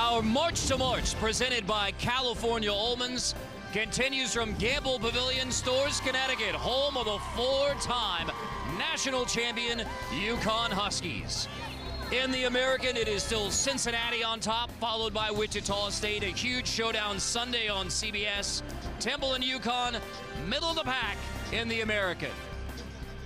Our March to March, presented by California Almonds, continues from Gamble Pavilion Stores, Connecticut, home of the four-time national champion UConn Huskies. In the American, it is still Cincinnati on top, followed by Wichita State. A huge showdown Sunday on CBS. Temple and UConn, middle of the pack in the American.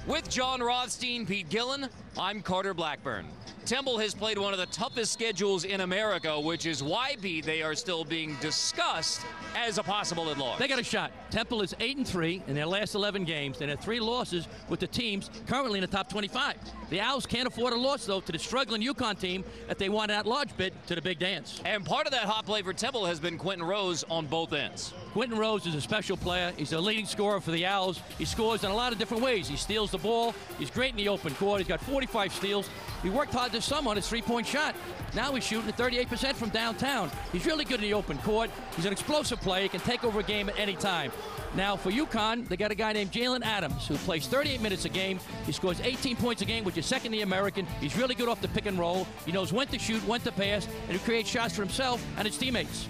With John Rothstein, Pete Gillen, I'm Carter Blackburn. Temple has played one of the toughest schedules in America, which is why, Pete, they are still being discussed as a possible at-large. They got a shot. Temple is 8-3 in their last 11 games, and their 3 losses with the teams currently in the top 25. The Owls can't afford a loss, though, to the struggling UConn team that they want at-large bid to the big dance. And part of that hot play for Temple has been Quentin Rose on both ends. Quentin Rose is a special player. He's a leading scorer for the Owls. He scores in a lot of different ways. He steals the ball. He's great in the open court. He's got 45 steals. He worked hard this summer on his three-point shot. Now he's shooting at 38% from downtown. He's really good in the open court. He's an explosive player. He can take over a game at any time. Now for UConn, they got a guy named Jalen Adams who plays 38 minutes a game. He scores 18 points a game, which is second in the American. He's really good off the pick and roll. He knows when to shoot, when to pass, and he creates shots for himself and his teammates.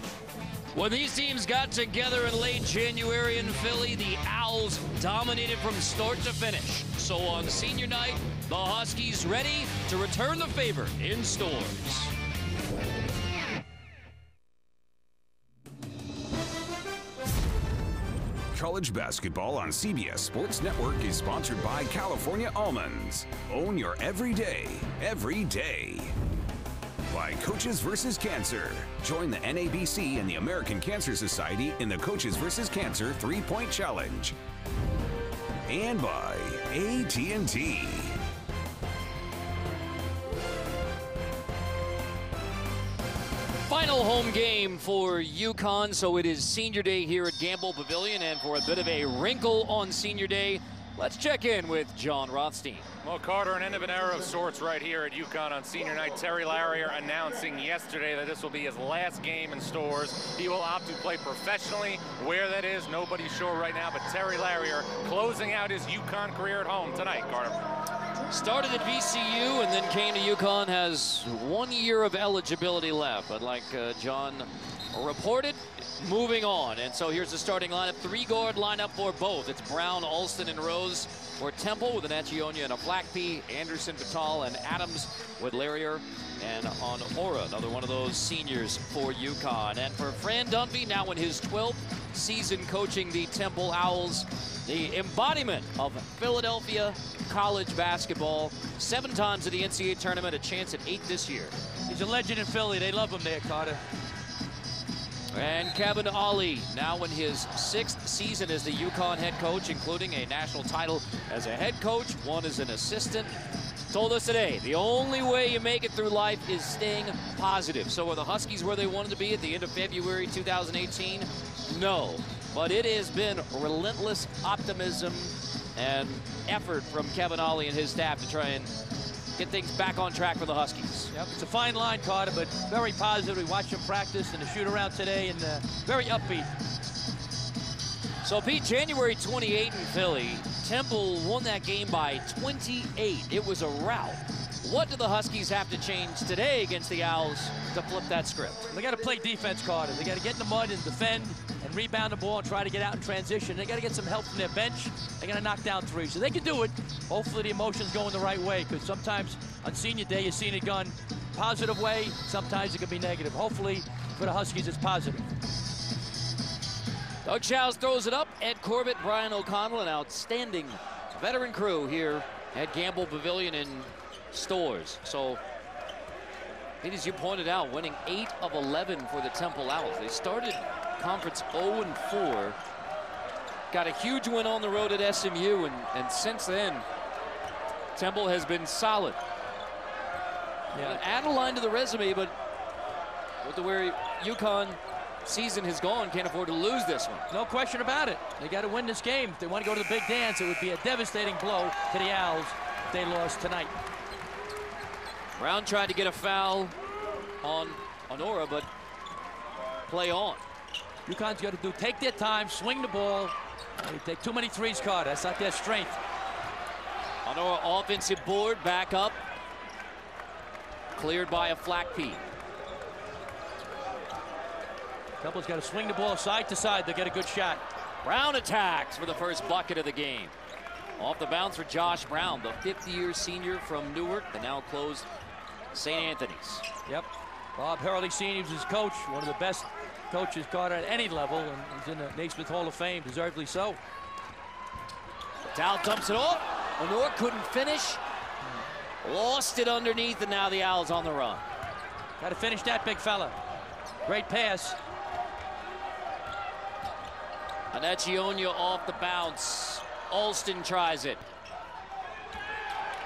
When these teams got together in late January in Philly, the Owls dominated from start to finish. So on senior night, the Huskies ready to return the favor in stores. College basketball on CBS Sports Network is sponsored by California Almonds. Own your everyday, every day. By Coaches vs. Cancer. Join the NABC and the American Cancer Society in the Coaches vs. Cancer 3-Point Challenge. And by AT&T. Final home game for UConn, so it is senior day here at Gamble Pavilion, and for a bit of a wrinkle on senior day, let's check in with John Rothstein. Well, Carter, an end of an era of sorts right here at UConn on senior night. Terry Larrier announcing yesterday that this will be his last game in stores. He will opt to play professionally. Where that is, nobody's sure right now, but Terry Larrier closing out his UConn career at home tonight, Carter. Started at VCU and then came to UConn, has 1 year of eligibility left, but like John reported, moving on. And so here's the starting lineup, 3-guard lineup for both. It's Brown, Alston, and Rose for Temple with an Achionia and a Blackpea, Anderson, Vital, and Adams with Larrier and on Aura, another one of those seniors for UConn. And for Fran Dunphy, now in his 12th season coaching the Temple Owls, the embodiment of Philadelphia college basketball, 7 times at the NCAA tournament, a chance at 8 this year. He's a legend in Philly. They love him there, Carter. And Kevin Ollie, now in his 6th season as the UConn head coach, including a national title as a head coach, one as an assistant, told us today, the only way you make it through life is staying positive. So are the Huskies where they wanted to be at the end of February 2018? No, but it has been relentless optimism and effort from Kevin Ollie and his staff to try and get things back on track for the Huskies. Yep, it's a fine line, Carter, but very positive. We watched him practice in the shoot-around today, and very upbeat. So, Pete, January 28 in Philly, Temple won that game by 28. It was a rout. What do the Huskies have to change today against the Owls to flip that script? They got to play defense, Carter. They got to get in the mud and defend and rebound the ball and try to get out in transition. They got to get some help from their bench. They got to knock down 3. So they can do it. Hopefully the emotions going the right way, because sometimes on senior day you're seeing it gone positive way. Sometimes it can be negative. Hopefully for the Huskies it's positive. Doug Shouse throws it up. Ed Corbett, Brian O'Connell, an outstanding veteran crew here at Gamble Pavilion in Stores. So, Pete, as you pointed out, winning 8 of 11 for the Temple Owls. They started conference 0-4, got a huge win on the road at SMU, and since then, Temple has been solid. Yeah, add a line to the resume, but with the way UConn season has gone, can't afford to lose this one. No question about it. They got to win this game. If they want to go to the big dance, it would be a devastating blow to the Owls if they lost tonight. Brown tried to get a foul on Aura, but play on. UConn's got to take their time, swing the ball. They take too many threes, Carter. That's not their strength. Aura offensive board, back up. Cleared by a Blackpea. Temple's got to swing the ball side to side to get a good shot. Brown attacks for the first bucket of the game. Off the bounce for Josh Brown, the 50-year senior from Newark, the now closed St. Anthony's. Yep. Bob Hurley Sr. was his coach, one of the best coaches caught at any level, and he's in the Naismith Hall of Fame, deservedly so. Dow dumps it off. Lenore couldn't finish. Lost it underneath, and now the Owls on the run. Got to finish that, big fella. Great pass. Anaccionia off the bounce. Alston tries it.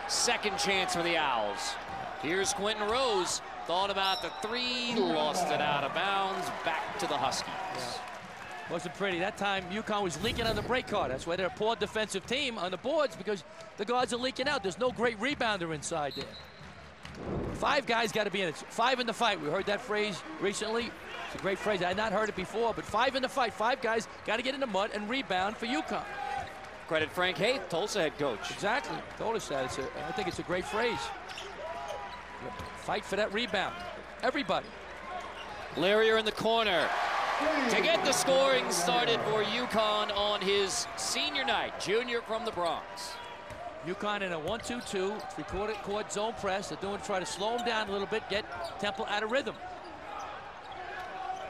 Second chance for the Owls. Here's Quentin Rose. Thought about the three, lost it out of bounds. Back to the Huskies. Yeah. Wasn't pretty. That time, UConn was leaking on the break card. That's why they're a poor defensive team on the boards, because the guards are leaking out. There's no great rebounder inside there. 5 guys got to be in it. 5 in the fight. We heard that phrase recently. It's a great phrase. I had not heard it before, but 5 in the fight. 5 guys got to get in the mud and rebound for UConn. Credit Frank Haith, Tulsa head coach. Exactly. Told us that. I think it's a great phrase. Fight for that rebound. Everybody. Larrier in the corner to get the scoring started for UConn on his senior night. Junior from the Bronx. UConn in a 1-2-2, 3/4 court zone press. They're doing, try to slow him down a little bit, get Temple out of rhythm.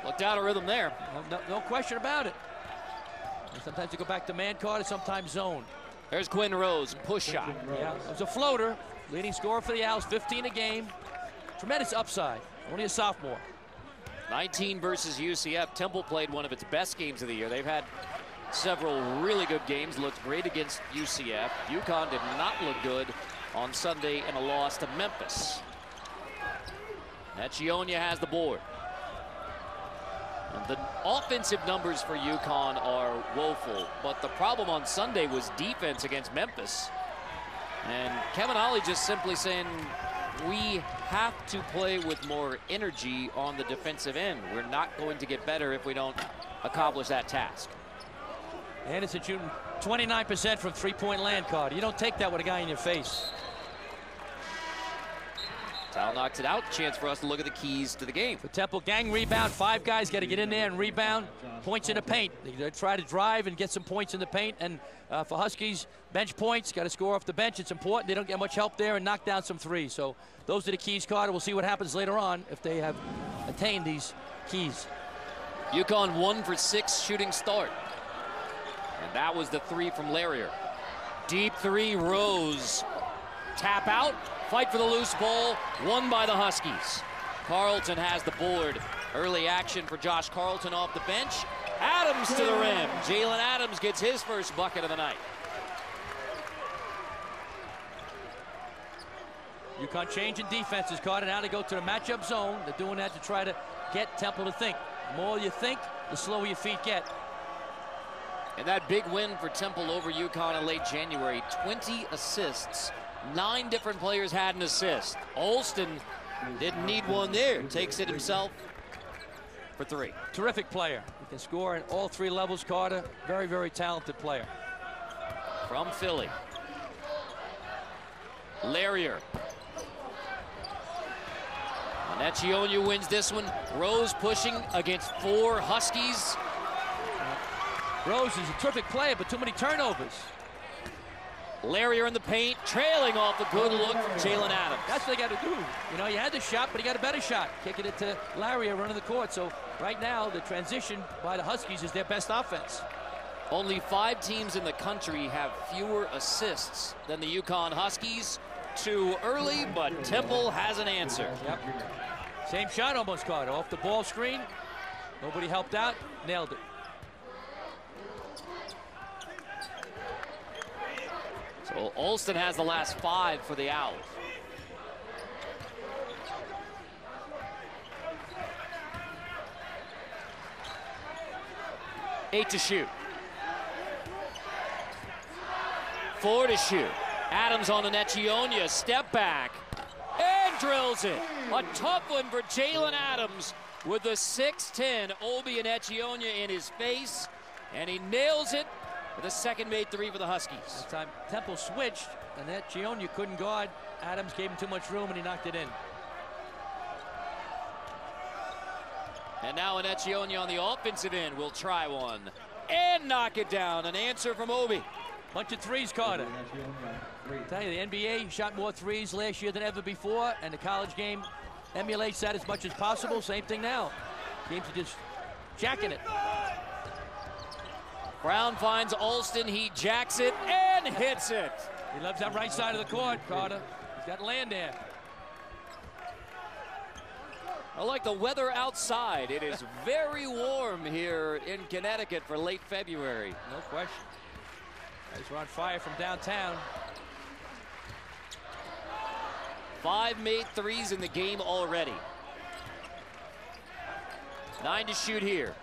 Looked out of rhythm there. No question about it. And sometimes they go back to man card, and sometimes zone. There's Quentin Rose, push shot. Yeah, it was a floater. Leading scorer for the Owls, 15 a game. Tremendous upside. Only a sophomore. 19 versus UCF. Temple played one of its best games of the year. They've had several really good games. Looked great against UCF. UConn did not look good on Sunday in a loss to Memphis. Anaccionia has the board. And the offensive numbers for UConn are woeful, but the problem on Sunday was defense against Memphis. And Kevin Ollie just simply saying, we have to play with more energy on the defensive end. We're not going to get better if we don't accomplish that task. Anderson shooting 29% from three-point land card. You don't take that with a guy in your face. Tal knocks it out. Chance for us to look at the keys to the game. For Temple, gang rebound. 5 guys got to get in there and rebound. Points in the paint. They try to drive and get some points in the paint. And for Huskies, bench points. Got to score off the bench. It's important. They don't get much help there, and knock down some threes. So those are the keys, Carter. We'll see what happens later on if they have attained these keys. UConn 1 for 6 shooting start. And that was the 3 from Larrier. Deep 3, Rose. Tap out. Fight for the loose ball, won by the Huskies. Carlton has the board. Early action for Josh Carlton off the bench. Adams to the rim. Jalen Adams gets his first bucket of the night. UConn changing defenses, Carter. Now they go to the matchup zone. They're doing that to try to get Temple to think. The more you think, the slower your feet get. And that big win for Temple over UConn in late January. 20 assists. 9 different players had an assist. Alston didn't need one there. Takes it himself for 3. Terrific player. He can score at all 3 levels, Carter. Very, very talented player. From Philly. Larrier. Anaccionia wins this one. Rose pushing against 4 Huskies. Rose is a terrific player, but too many turnovers. Larrier in the paint, trailing off a good look from Jalen Adams. That's what they got to do. You know, you had the shot, but he got a better shot. Kicking it to Larrier running the court. So right now, the transition by the Huskies is their best offense. Only 5 teams in the country have fewer assists than the UConn Huskies. Too early, but Temple has an answer. Yep. Same shot almost, Carter. Off the ball screen. Nobody helped out. Nailed it. So Alston has the last 5 for the Owls. Eight to shoot. 4 to shoot. Adams on Anaccionia, step back, and drills it. A tough one for Jalen Adams with the 6'10" Obi Anaccionia in his face, and he nails it with a second made 3 for the Huskies. That time Temple switched, and that Anaccionia couldn't guard. Adams gave him too much room, and he knocked it in. And now Anecchionia on the offensive end will try one and knock it down. An answer from Obi. Bunch of threes, Carter. I tell you, the NBA shot more threes last year than ever before, and the college game emulates that as much as possible. Same thing now. Teams are just jacking it. Brown finds Alston. He jacks it and hits it. He loves that right side of the court, Carter. He's got land there. I like the weather outside. It is very warm here in Connecticut for late February. No question. Guys are on fire from downtown. 5 made threes in the game already. 9 to shoot here.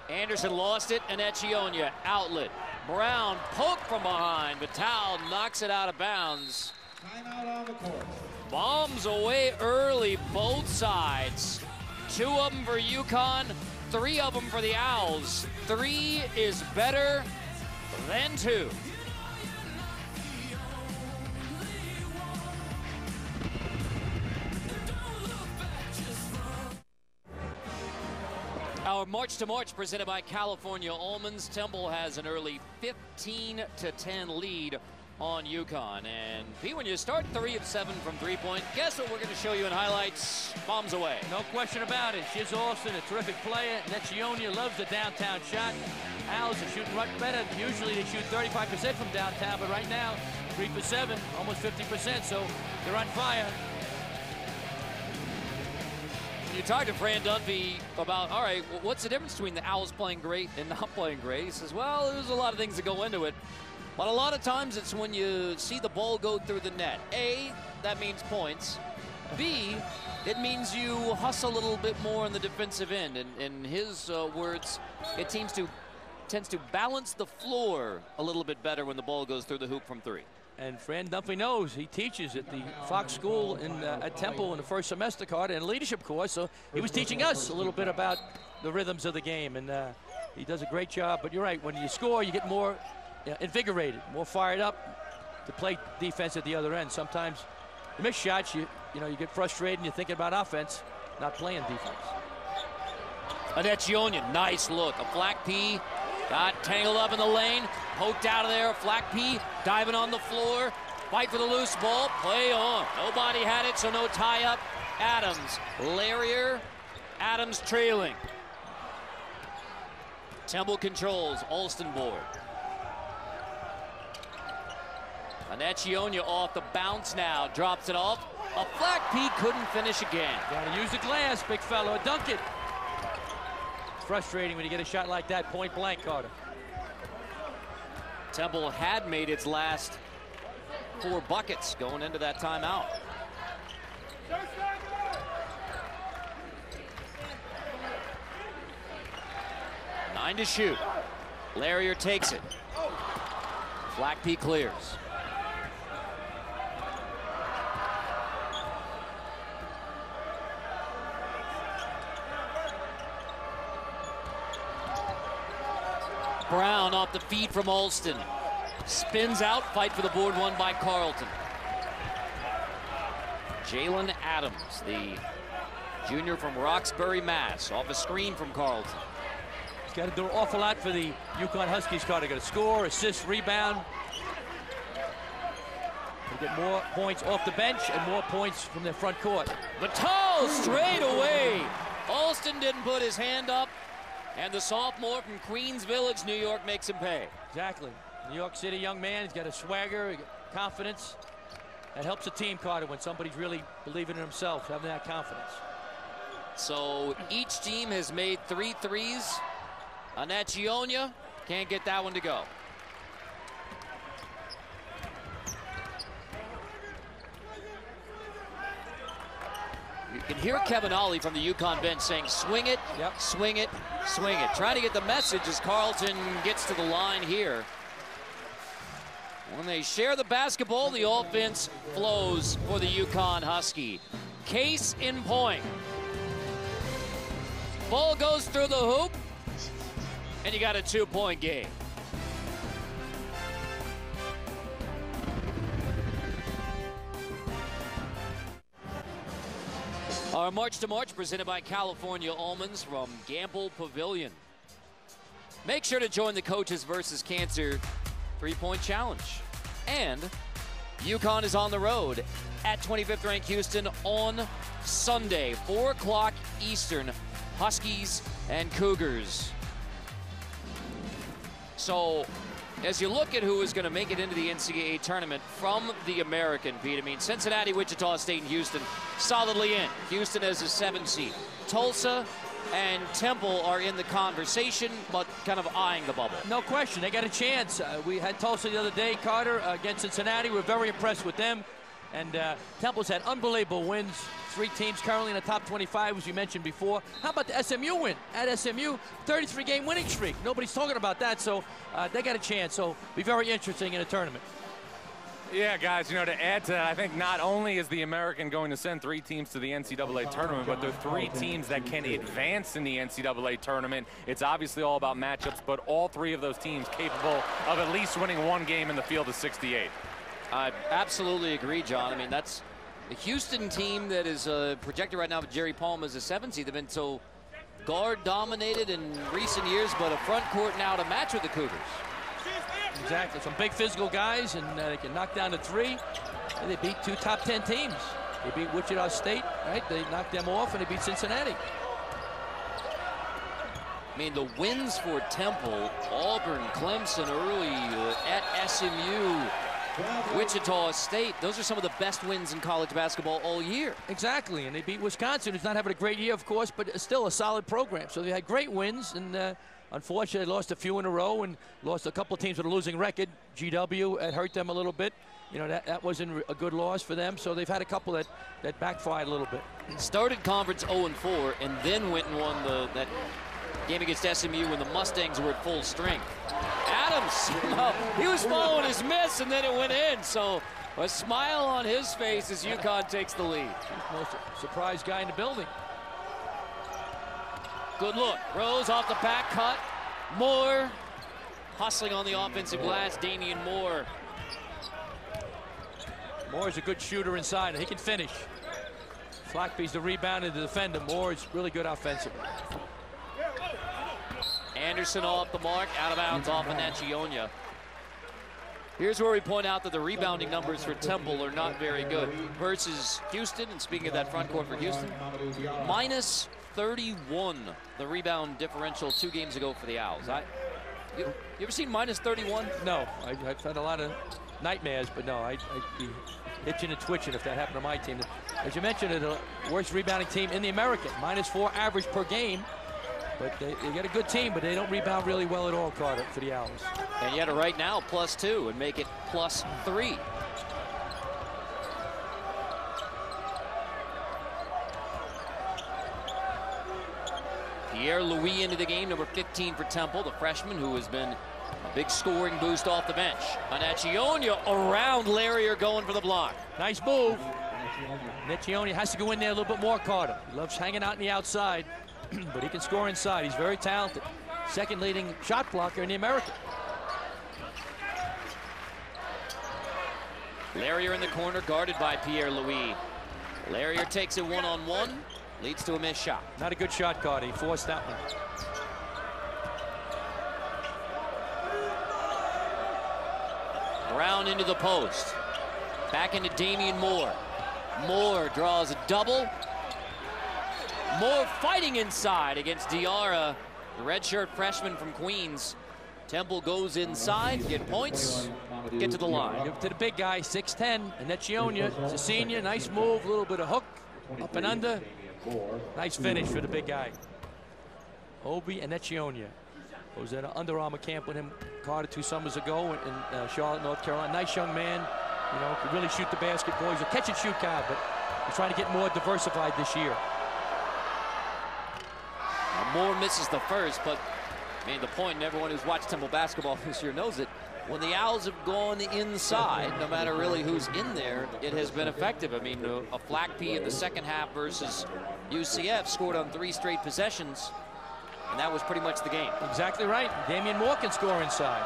Anderson lost it. Anecchionia outlet. Brown poke from behind. Vital knocks it out of bounds. Timeout on the court. Bombs away early, both sides. 2 of them for UConn, 3 of them for the Owls. 3 is better than 2. Our March to March presented by California Almonds. Temple has an early 15-10 lead on UConn. And Pete, when you start 3 of 7 from three-point, guess what we're going to show you in highlights? Bombs away. No question about it. Shiz Alston, a terrific player. Anecchionia loves the downtown shot. Owls are shooting much better. Usually they shoot 35% from downtown, but right now, 3 for 7, almost 50%, so they're on fire. You talked to Fran Dunphy about, all right, well, what's the difference between the Owls playing great and not playing great? He says, well, there's a lot of things that go into it. But a lot of times it's when you see the ball go through the net. A, that means points. B, it means you hustle a little bit more on the defensive end. And in his words, it tends to balance the floor a little bit better when the ball goes through the hoop from 3. And Fran Dunphy knows. He teaches at the Fox School at Temple in the first semester, Carter, in a leadership course. So he was teaching us a little bit about the rhythms of the game. And he does a great job. But you're right, when you score, you get more invigorated, more fired up to play defense at the other end. Sometimes you miss shots, you get frustrated and you're thinking about offense, not playing defense. Anecchionia, nice look. A Flack P got tangled up in the lane, poked out of there. Flack P diving on the floor, fight for the loose ball, play on. Nobody had it, so no tie up. Adams, Larrier, Adams trailing. Temple controls, Alston board. Anecchionia off the bounce now, drops it off. A Flack P couldn't finish again. Gotta use the glass, big fella, dunk it. It's frustrating when you get a shot like that, point blank, Carter. Temple had made its last 4 buckets going into that timeout. Nine to shoot. Larrier takes it. Flack P clears. Brown off the feed from Alston. Spins out, fight for the board won by Carleton. Jalen Adams, the junior from Roxbury, Mass, off a screen from Carleton. He's got to do an awful lot for the UConn Huskies, Carter. Got to score, assist, rebound. They get more points off the bench and more points from their front court. Vital straight away. Alston didn't put his hand up. And the sophomore from Queens Village, New York, makes him pay. Exactly. New York City young man. He's got a swagger, confidence. That helps a team, Carter, when somebody's really believing in himself, having that confidence. So each team has made 3 threes. Anecchionia can't get that one to go. You can hear Kevin Ollie from the UConn bench saying, swing it, yep. Swing it, swing it. Trying to get the message as Carleton gets to the line here. When they share the basketball, the offense flows for the UConn Husky. Case in point. Ball goes through the hoop, and you got a 2-point game. Our March to March presented by California Almonds from Gamble Pavilion. Make sure to join the Coaches vs. Cancer 3-point challenge. And UConn is on the road at 25th ranked Houston on Sunday, 4 o'clock Eastern. Huskies and Cougars. So, as you look at who is going to make it into the NCAA tournament from the American, Pete, I mean, Cincinnati, Wichita State, and Houston solidly in. Houston as a 7 seed. Tulsa and Temple are in the conversation, but kind of eyeing the bubble. No question, they got a chance. We had Tulsa the other day, Carter, against Cincinnati. We're very impressed with them. And Temple's had unbelievable wins. 3 teams currently in the top 25, as you mentioned before. How about the SMU win? At SMU, 33-game winning streak. Nobody's talking about that, so they got a chance. So be very interesting in a tournament. Yeah, guys, you know, to add to that, I think not only is the American going to send 3 teams to the NCAA tournament, but they're 3 teams that can advance in the NCAA tournament. It's obviously all about matchups, but all 3 of those teams capable of at least winning 1 game in the field of 68. I absolutely agree, John. I mean, that's the Houston team that is projected right now with Jerry Palm as a 7 seed. They've been so guard-dominated in recent years, but a front court now to match with the Cougars. Exactly. Some big physical guys, and they can knock down to 3. And they beat 2 top 10 teams. They beat Wichita State, right? They knocked them off, and they beat Cincinnati. I mean, the wins for Temple, Auburn, Clemson early, at SMU, Wichita State, those are some of the best wins in college basketball all year. Exactly, and they beat Wisconsin, who's not having a great year, of course, but still a solid program. So they had great wins, and unfortunately, they lost a few in a row and lost a couple of teams with a losing record. GW, it hurt them a little bit. You know, that wasn't a good loss for them, so they've had a couple that backfired a little bit. Started conference 0-4, and then went and won that game against SMU when the Mustangs were at full strength. Adams, he was following his miss, and then it went in. So a smile on his face as UConn takes the lead. He's the most surprised guy in the building. Good look. Rose off the back cut. Moore hustling on the offensive glass. Damian Moore. Moore's a good shooter inside, and he can finish. Flackby's the rebounder, the defender. Moore's really good offensively. Anderson off the mark, out of bounds off of Nacchionia. Here's where we point out that the rebounding numbers for Temple are not very good versus Houston. And speaking of that front court for Houston, minus 31, the rebound differential 2 games ago for the Owls. You ever seen minus 31? No, I've had a lot of nightmares, but no, I'd be itching and twitching if that happened to my team. As you mentioned, they're the worst rebounding team in the American, minus 4 average per game. But they get a good team, but they don't rebound really well at all, Carter, for the Owls. And yet right now, +2 and make it +3. Pierre-Louis into the game, number 15 for Temple, the freshman who has been a big scoring boost off the bench. Nacchionia around Larrier going for the block. Nice move. Nacchionia has to go in there a little bit more, Carter. He loves hanging out on the outside. But he can score inside. He's very talented. Second leading shot blocker in the American. Larrier in the corner, guarded by Pierre-Louis. Larrier takes it one-on-one, leads to a missed shot. Not a good shot, Carter. He forced that one. Brown into the post. Back into Damian Moore. Moore draws a double. Moore fighting inside against Diarra, the redshirt freshman from Queens. Temple goes inside, get points, get to the line. Give it to the big guy, 6'10", and Nacchionia. He's a senior, nice move, a little bit of hook, up and under. Nice finish for the big guy. Obi and Nacchionia. I was at an Under Armour camp with him, Carter, 2 summers ago in Charlotte, North Carolina. Nice young man, you know, could really shoot the basketball. He's a catch-and-shoot guy, but he's trying to get more diversified this year. Moore misses the first, but I mean, the point, and everyone who's watched Temple basketball this year knows it. When the Owls have gone inside, no matter really who's in there, it has been effective. I mean, a Flackby in the second half versus UCF scored on 3 straight possessions, and that was pretty much the game. Exactly right. Damian Moore can score inside.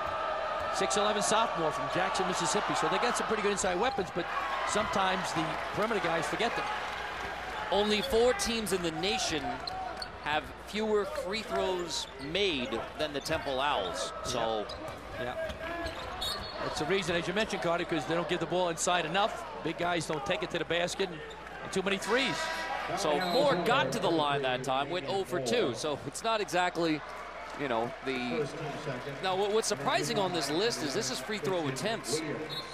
6'11" sophomore from Jackson, Mississippi. So they got some pretty good inside weapons, but sometimes the perimeter guys forget them. Only 4 teams in the nation have fewer free throws made than the Temple Owls. So, yeah. That's the reason, as you mentioned, Carter, because they don't give the ball inside enough. Big guys don't take it to the basket, and too many threes. So Moore got to the line that time, went 0 for 2. So it's not exactly, you know, the... Now, what's surprising on this list is this is free throw attempts.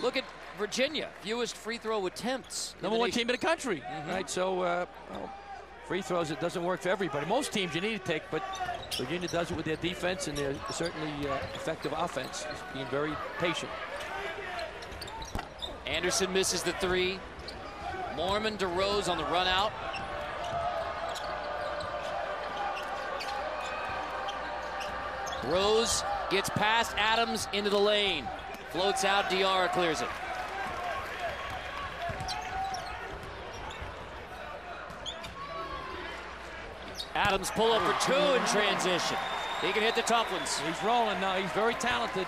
Look at Virginia, fewest free throw attempts. Number 1 team in the country, right? So, well, free throws, it doesn't work for everybody. Most teams you need to take, but Virginia does it with their defense and their certainly effective offense, being very patient. Anderson misses the 3. Mormon to Rose on the run out. Rose gets past Adams into the lane. Floats out, Diarra clears it. Adams pull up for 2 in transition. He can hit the tough ones. He's rolling now. He's very talented.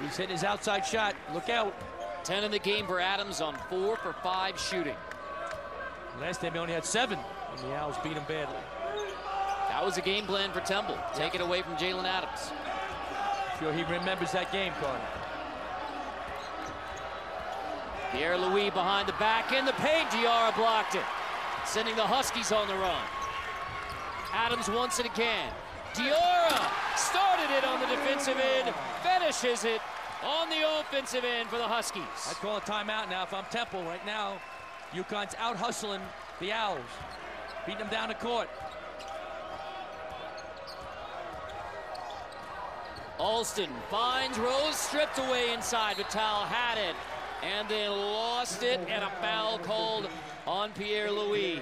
He's hitting his outside shot. Look out. 10 in the game for Adams on 4 for 5 shooting. Last time he only had 7, and the Owls beat him badly. That was a game plan for Temple. Take it away from Jalen Adams. Sure he remembers that game, Carter. Pierre-Louis behind the back in the paint. Diarra blocked it, sending the Huskies on the run. Adams wants it again. Diarra started it on the defensive end, finishes it on the offensive end for the Huskies. I'd call a timeout now if I'm Temple. Right now, UConn's out hustling the Owls, beating them down the court. Alston finds Rose, stripped away inside. Vitale had it and then lost it, and a foul called on Pierre-Louis.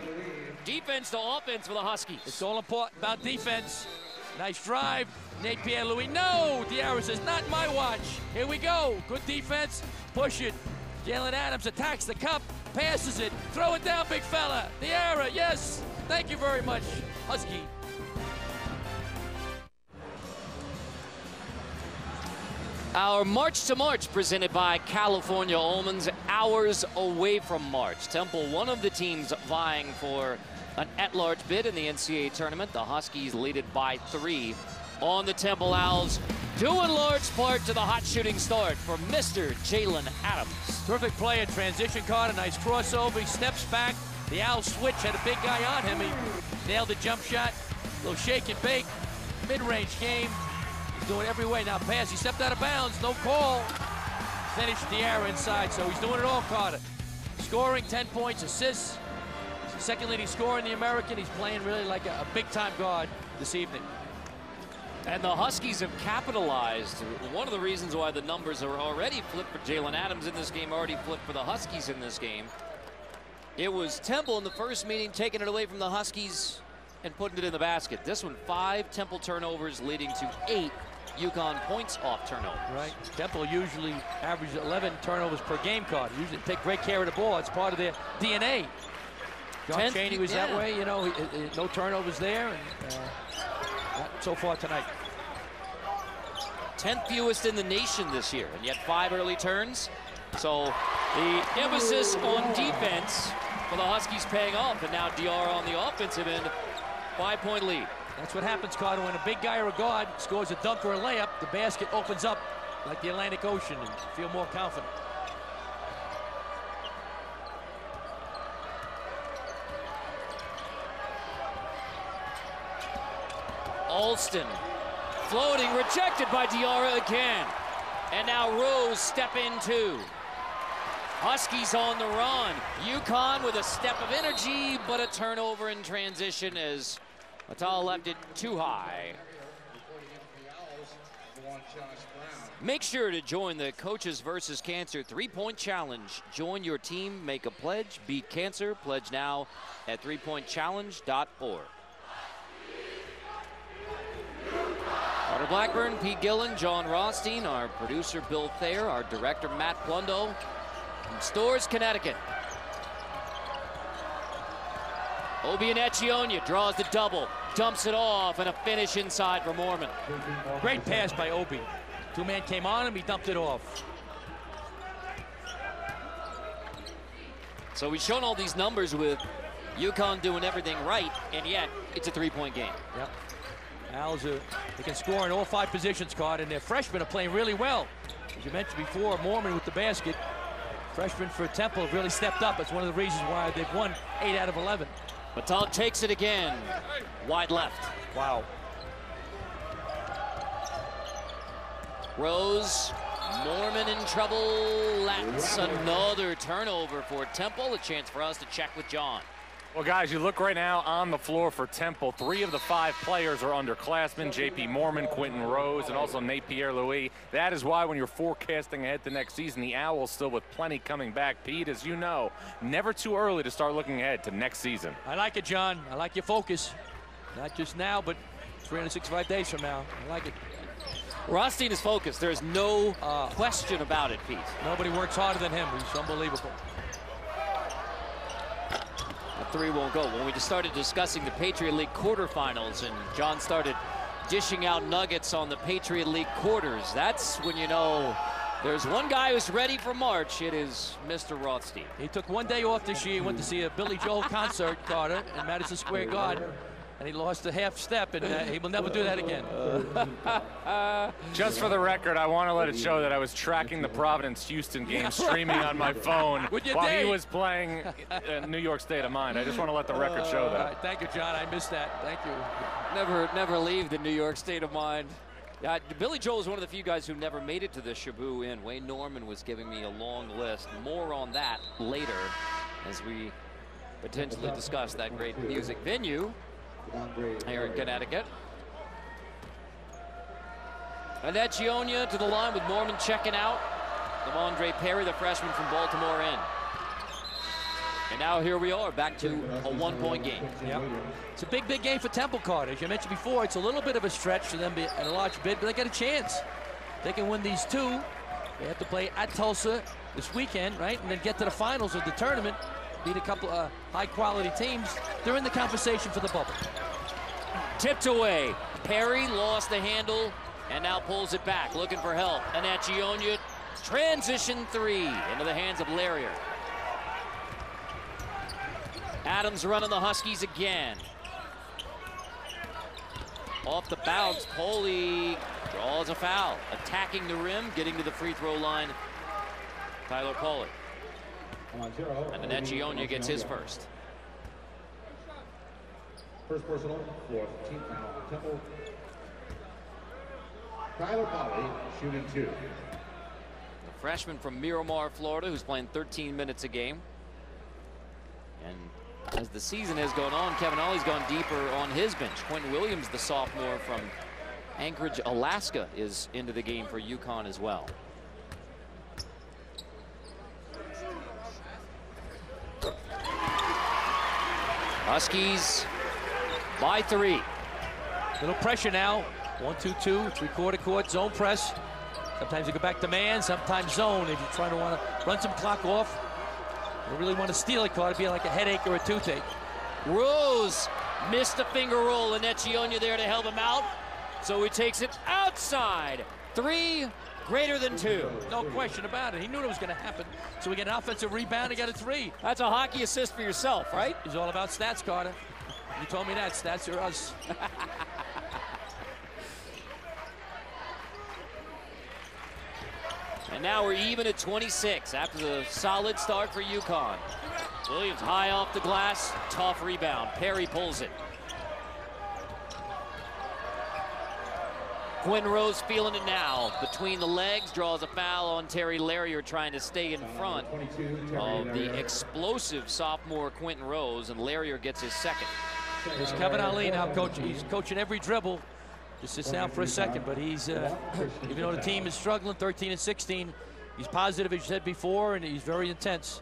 Defense to offense for the Huskies. It's all important about defense. Nice drive. Nate Pierre-Louis. No! Diarra says, not my watch. Here we go. Good defense. Push it. Jalen Adams attacks the cup, passes it. Throw it down, big fella. Diarra, yes. Thank you very much, Husky. Our March to March presented by California Almonds, hours away from March. Temple, one of the teams vying for an at-large bid in the NCAA tournament. The Huskies lead it by 3 on the Temple Owls, due in large part to the hot shooting start for Mr. Jalen Adams. Terrific play in transition, caught a nice crossover. He steps back. The Owls switch, had a big guy on him. He nailed the jump shot. A little shake and bake. Mid-range game. He's doing it every way. Now pass, he stepped out of bounds, no call. Finished Diarra inside, so he's doing it all, Carter. Scoring 10 points, assists. He's the second leading scorer in the American. He's playing really like a big-time guard this evening. And the Huskies have capitalized. One of the reasons why the numbers are already flipped for Jalen Adams in this game, already flipped for the Huskies in this game. It was Temple in the first meeting taking it away from the Huskies and putting it in the basket. This one, 5 Temple turnovers leading to 8 UConn points off turnovers. Right. Temple usually averages 11 turnovers per game, Card. Usually take great care of the ball. It's part of their DNA. John Chaney was that way, you know, no turnovers there, and not so far tonight. 10th fewest in the nation this year, and yet 5 early turns. So the emphasis on defense for the Huskies paying off, and now Diarra on the offensive end, 5-point lead. That's what happens, Carter. When a big guy or a guard scores a dunk or a layup, the basket opens up like the Atlantic Ocean and you feel more confident. Alston floating, rejected by Diarra again. And now Rose step in too. Huskies on the run. UConn with a step of energy, but a turnover in transition as Vitale left it too high. Make sure to join the Coaches vs. Cancer 3-point challenge. Join your team, make a pledge, beat cancer. Pledge now at 3pointchallenge.org. Carter Blackburn, Pete Gillen, John Rothstein, our producer Bill Thayer, our director Matt Plundo from Storrs, Connecticut. Obi Echionia draws the double, dumps it off, and a finish inside for Mormon. Great pass by Obi. Two-man came on him, he dumped it off. So we've shown all these numbers with UConn doing everything right, and yet it's a three-point game. Yep. Owls, they can score in all 5 positions, Card, and their freshmen are playing really well. As you mentioned before, Mormon with the basket. Freshmen for Temple have really stepped up. That's one of the reasons why they've won 8 out of 11. Baton takes it again. Wide left. Wow. Rose, Mormon in trouble. That's another turnover for Temple. A chance for us to check with John. Well, guys, you look right now on the floor for Temple. 3 of the 5 players are underclassmen. J.P. Mormon, Quentin Rose, and also Nate Pierre-Louis. That is why when you're forecasting ahead to next season, the Owls still with plenty coming back. Pete, as you know, never too early to start looking ahead to next season. I like it, John. I like your focus. Not just now, but 365 days from now. I like it. Rothstein is focused. There's no question about it, Pete. Nobody works harder than him. He's unbelievable. That 3 won't go. When we just started discussing the Patriot League quarterfinals and John started dishing out nuggets on the Patriot League quarters, that's when you know there's one guy who's ready for March. It is Mr. Rothstein. He took 1 day off this year. He went to see a Billy Joel concert, Carter, in Madison Square Garden. And he lost a half step, and he will never do that again. Just for the record, I want to let it show that I was tracking the Providence-Houston game streaming on my phone while he was playing New York State of Mind. I just want to let the record show that. Thank you, John. I missed that. Thank you. Never leave the New York State of Mind. Yeah, Billy Joel is one of the few guys who never made it to the Shabu Inn. Wayne Norman was giving me a long list. More on that later as we potentially discuss that great music venue here in Connecticut. Annette Gionia to the line with Mormon checking out. Devondre Perry, the freshman from Baltimore, in. And now here we are, back to a 1-point game. Yep. It's a big, big game for Temple, Carter. As you mentioned before, it's a little bit of a stretch for them and a large bid, but they got a chance. They can win these 2. They have to play at Tulsa this weekend, right? And then get to the finals of the tournament. Beat a couple of high-quality teams. They're in the conversation for the bubble. Tipped away. Perry lost the handle and now pulls it back, looking for help. And at Gionia, transition 3 into the hands of Larrier. Adams running the Huskies again. Off the bounce, Poley draws a foul. Attacking the rim, getting to the free throw line, Tyler Pollard. And Annette Gionia gets his first. First personal, 4th team foul, Temple. Tyler Polley, shooting 2. The freshman from Miramar, Florida, who's playing 13 minutes a game. And as the season has gone on, Kevin Ollie's gone deeper on his bench. Quentin Williams, the sophomore from Anchorage, Alaska, is into the game for UConn as well. Huskies by 3. Little pressure now. 1-2-2, 3-quarter court, zone press. Sometimes you go back to man, sometimes zone. If you're trying to want to run some clock off, you don't really want to steal it, Carter. It'd be like a headache or a toothache. Rose missed a finger roll. Annette Gionia there to help him out. So he takes it outside. 3 greater than 2. No question about it. He knew it was going to happen. So we get an offensive rebound, he got a 3. That's a hockey assist for yourself, right? It's all about stats, Carter. You told me that. Stats are us. And now we're even at 26 after the solid start for UConn. Williams high off the glass, tough rebound. Perry pulls it. Quentin Rose feeling it now. Between the legs, draws a foul on Terry Larrier, trying to stay in front of the explosive sophomore Quentin Rose, and Larrier gets his second. There's Kevin Ali now coaching. He's coaching every dribble. Just sits down for a second, but he's, even though the team is struggling, 13-16, he's positive, as you said before, and he's very intense.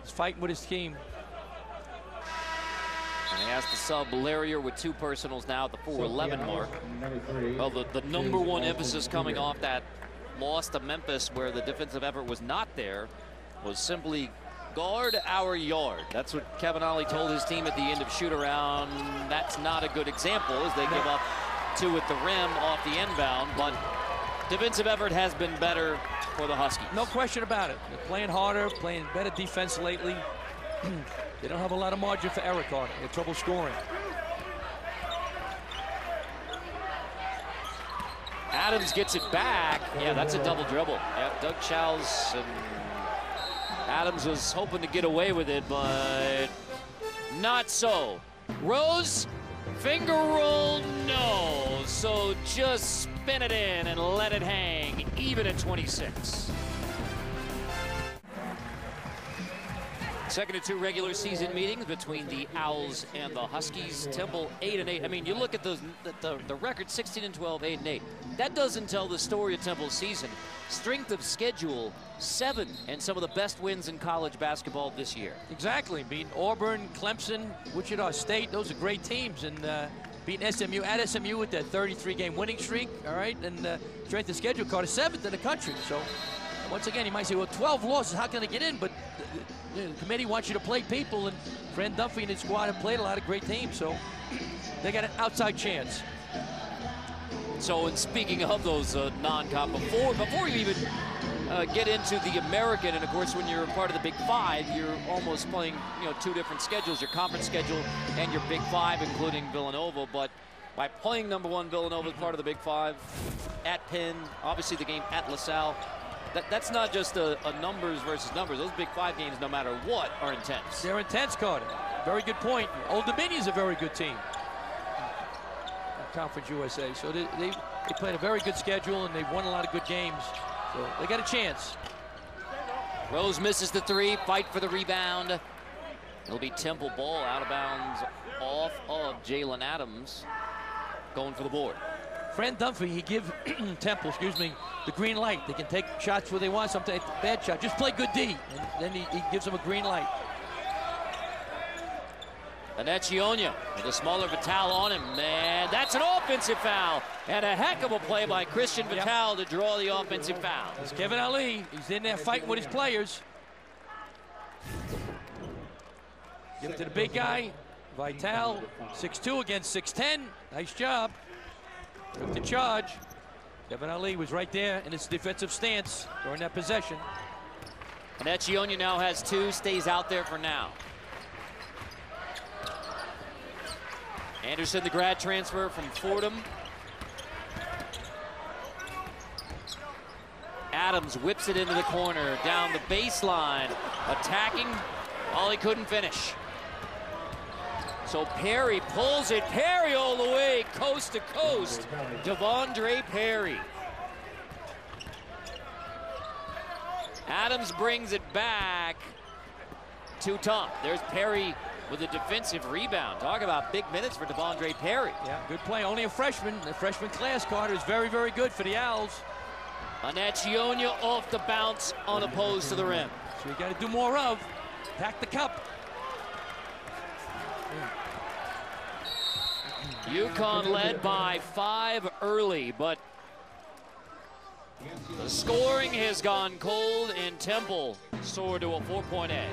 He's fighting with his team. And he has to sub Larrier with 2 personals now at the 4:11 mark. Well, the number one emphasis coming off that loss to Memphis, where the defensive effort was not there, was simply guard our yard. That's what Kevin Ollie told his team at the end of shoot-around. That's not a good example, as they give up 2 at the rim off the inbound, but defensive effort has been better for the Huskies. No question about it. They're playing harder, playing better defense lately. They don't have a lot of margin for error, Carter. They have trouble scoring. Adams gets it back. Yeah, that's a double dribble. Yep, Doug Chow's and Adams was hoping to get away with it, but not so. Rose, finger roll, no. So just spin it in and let it hang, even at 26. Second of 2 regular season meetings between the Owls and the Huskies. Temple 8-8. I mean, you look at the record 16-12, 8-8. That doesn't tell the story of Temple's season. Strength of schedule 7, and some of the best wins in college basketball this year. Exactly. Beating Auburn, Clemson, Wichita State. Those are great teams. And beating SMU at SMU with that 33-game winning streak. All right. And strength of schedule, Carter, 7th in the country. So once again, you might say, well, 12 losses, how can they get in? But the committee wants you to play people, and Fran Dunphy and his squad have played a lot of great teams, so they got an outside chance. So, and speaking of those non-comp, before you even get into the American, and of course when you're a part of the Big Five, you're almost playing 2 different schedules, your conference schedule and your Big Five, including Villanova. But by playing #1 Villanova as part of the Big Five, at Penn, obviously the game at LaSalle, that's not just a numbers versus numbers. Those Big Five games, no matter what, are intense. They're intense, Carter. Very good point. Old Dominion's a very good team. Conference USA. So they played a very good schedule, and they've won a lot of good games. So they got a chance. Rose misses the 3, fight for the rebound. It'll be Temple ball out of bounds off of Jalen Adams, going for the board. Fran Dunphy, he give Temple, the green light. They can take shots where they want, sometimes bad shot. Just play good D, and then he gives them a green light. Anecchionia with a smaller Vital on him. Man, that's an offensive foul. And a heck of a play by Christian Vital to draw the offensive foul. It's Kevin Ali. He's in there fighting with his players. Give it to the big guy. Vital, 6'2" against 6'10". Nice job. Took the charge. Kevin Ali was right there in his defensive stance during that possession. Anecchionia now has 2, stays out there for now. Anderson, the grad transfer from Fordham. Adams whips it into the corner, down the baseline, attacking. All he couldn't finish. So Perry pulls it. Perry all the way, coast to coast. Devondre Perry. Adams brings it back to top. There's Perry with a defensive rebound. Talk about big minutes for Devondre Perry. Yeah, good play. Only a freshman. The freshman class, Carter, is very, very good for the Owls. Anecchionia off the bounce, unopposed to the rim. So you got to do more of. Pack the cup. UConn led by 5 early, but the scoring has gone cold, and Temple soared to a 4-point edge.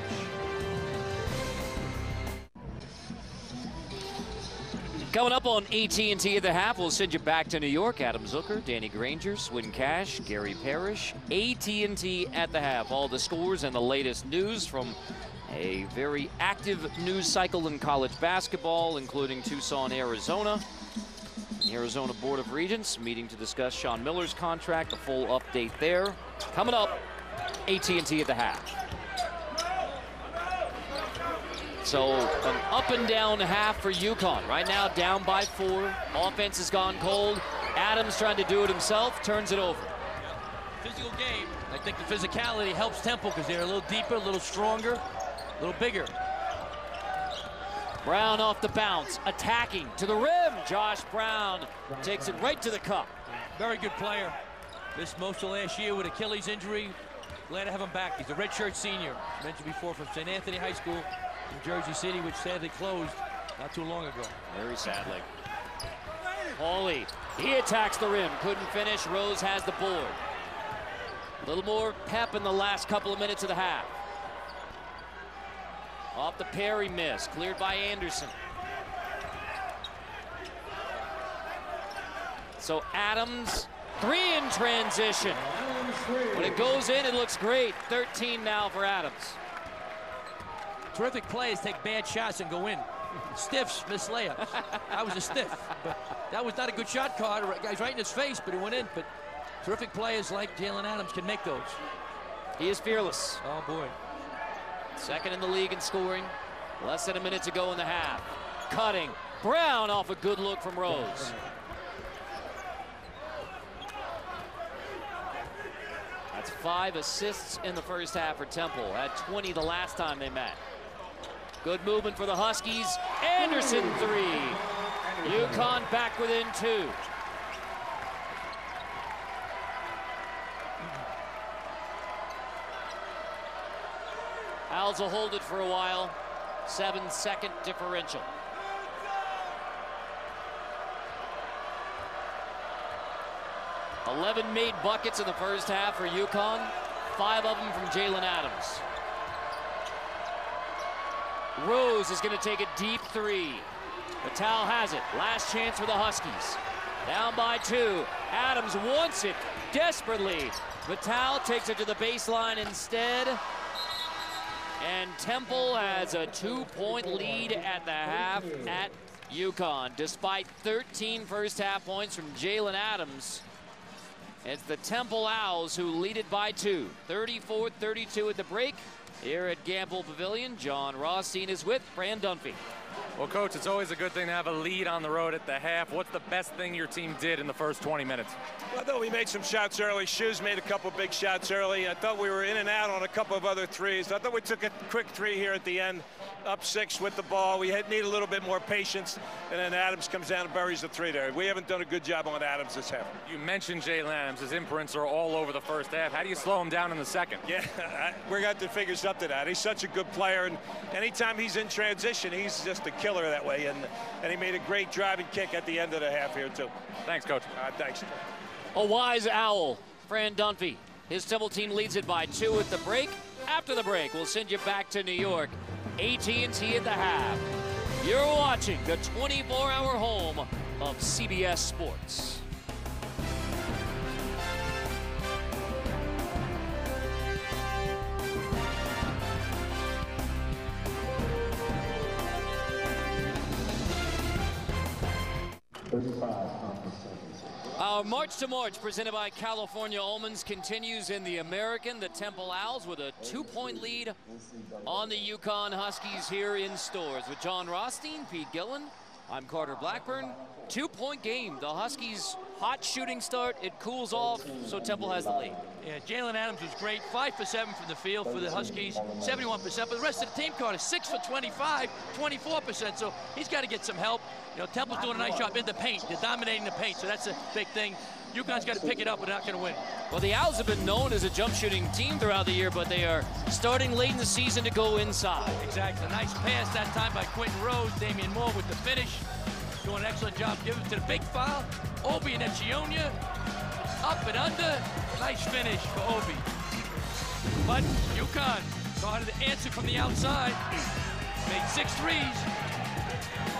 Coming up on AT&T at the half, we'll send you back to New York. Adam Zucker, Danny Granger, Swin Cash, Gary Parrish. AT&T at the half. All the scores and the latest news from a very active news cycle in college basketball, including Tucson, Arizona. The Arizona Board of Regents meeting to discuss Sean Miller's contract. A full update there. Coming up, AT&T at the half. So an up and down half for UConn. Right now down by 4. Offense has gone cold. Adams trying to do it himself, turns it over. Physical game. I think the physicality helps Temple because they're a little deeper, a little stronger, a little bigger. Brown off the bounce, attacking to the rim. Josh Brown takes it right to the cup. Very good player. Missed most of last year with Achilles injury. Glad to have him back. He's a redshirt senior. Mentioned before, from St. Anthony High School in Jersey City, which sadly closed not too long ago. Very sadly. Hawley, he attacks the rim, couldn't finish. Rose has the board. A little more pep in the last couple of minutes of the half. Off the Perry miss, cleared by Anderson. So Adams, 3 in transition. When it goes in, it looks great. 13 now for Adams. Terrific players take bad shots and go in. Stiffs miss layups. That was a stiff, but that was not a good shot, Carter. Guy's right in his face, but he went in. But terrific players like Jalen Adams can make those. He is fearless. Oh, boy. Second in the league in scoring. Less than a minute to go in the half. Cutting. Brown off a good look from Rose. That's 5 assists in the first half for Temple. Had 20 the last time they met. Good movement for the Huskies. Anderson 3. UConn back within 2. Owls will hold it for a while. 7-second differential. $11 made buckets in the first half for UConn. 5 of them from Jalen Adams. Rose is going to take a deep 3. Vitale has it. Last chance for the Huskies. Down by 2. Adams wants it desperately. Vitale takes it to the baseline instead. And Temple has a 2-point lead at the half at UConn. Despite 13 first half points from Jalen Adams, it's the Temple Owls who lead it by 2. 34-32 at the break. Here at Gamble Pavilion, John Rothstein is with Fran Dunphy. Well, Coach, it's always a good thing to have a lead on the road at the half. What's the best thing your team did in the first 20 minutes? Well, I thought we made some shots early. Shoes made a couple big shots early. I thought we were in and out on a couple of other threes. I thought we took a quick 3 here at the end, up 6 with the ball. We need a little bit more patience, and then Adams comes down and buries the 3 there. We haven't done a good job on Adams this half. You mentioned Jalen Adams. His imprints are all over the first half. How do you slow him down in the second? Yeah, we're got to figure something out. He's such a good player, and anytime he's in transition, he's just a killer that way. And he made a great driving kick at the end of the half here, too. Thanks, Coach. Thanks. A wise owl, Fran Dunphy. His Temple team leads it by 2 at the break. After the break, we'll send you back to New York. AT&T at the half. You're watching the 24-hour home of CBS Sports. Our March to March, presented by California Almonds, continues in the American. The Temple Owls with a 2-point lead on the UConn Huskies here in Stores. With John Rothstein, Pete Gillen, I'm Carter Blackburn. 2-point game. The Huskies' hot shooting start. It cools off, so Temple has the lead. Yeah, Jalen Adams was great. 5 for 7 from the field for the Huskies, 71%. But the rest of the team, Carter, 6 for 25, 24%. So he's got to get some help. You know, Temple's doing a nice job in the paint. They're dominating the paint, so that's a big thing. UConn's got to pick it up, but they're not going to win. Well, the Owls have been known as a jump shooting team throughout the year, but they are starting late in the season to go inside. Exactly. A nice pass that time by Quentin Rose. Damian Moore with the finish. Doing an excellent job giving it to the big foul. Obi and Echionia. Up and under. Nice finish for Obi. But UConn started to answer from the outside. Made 6 threes.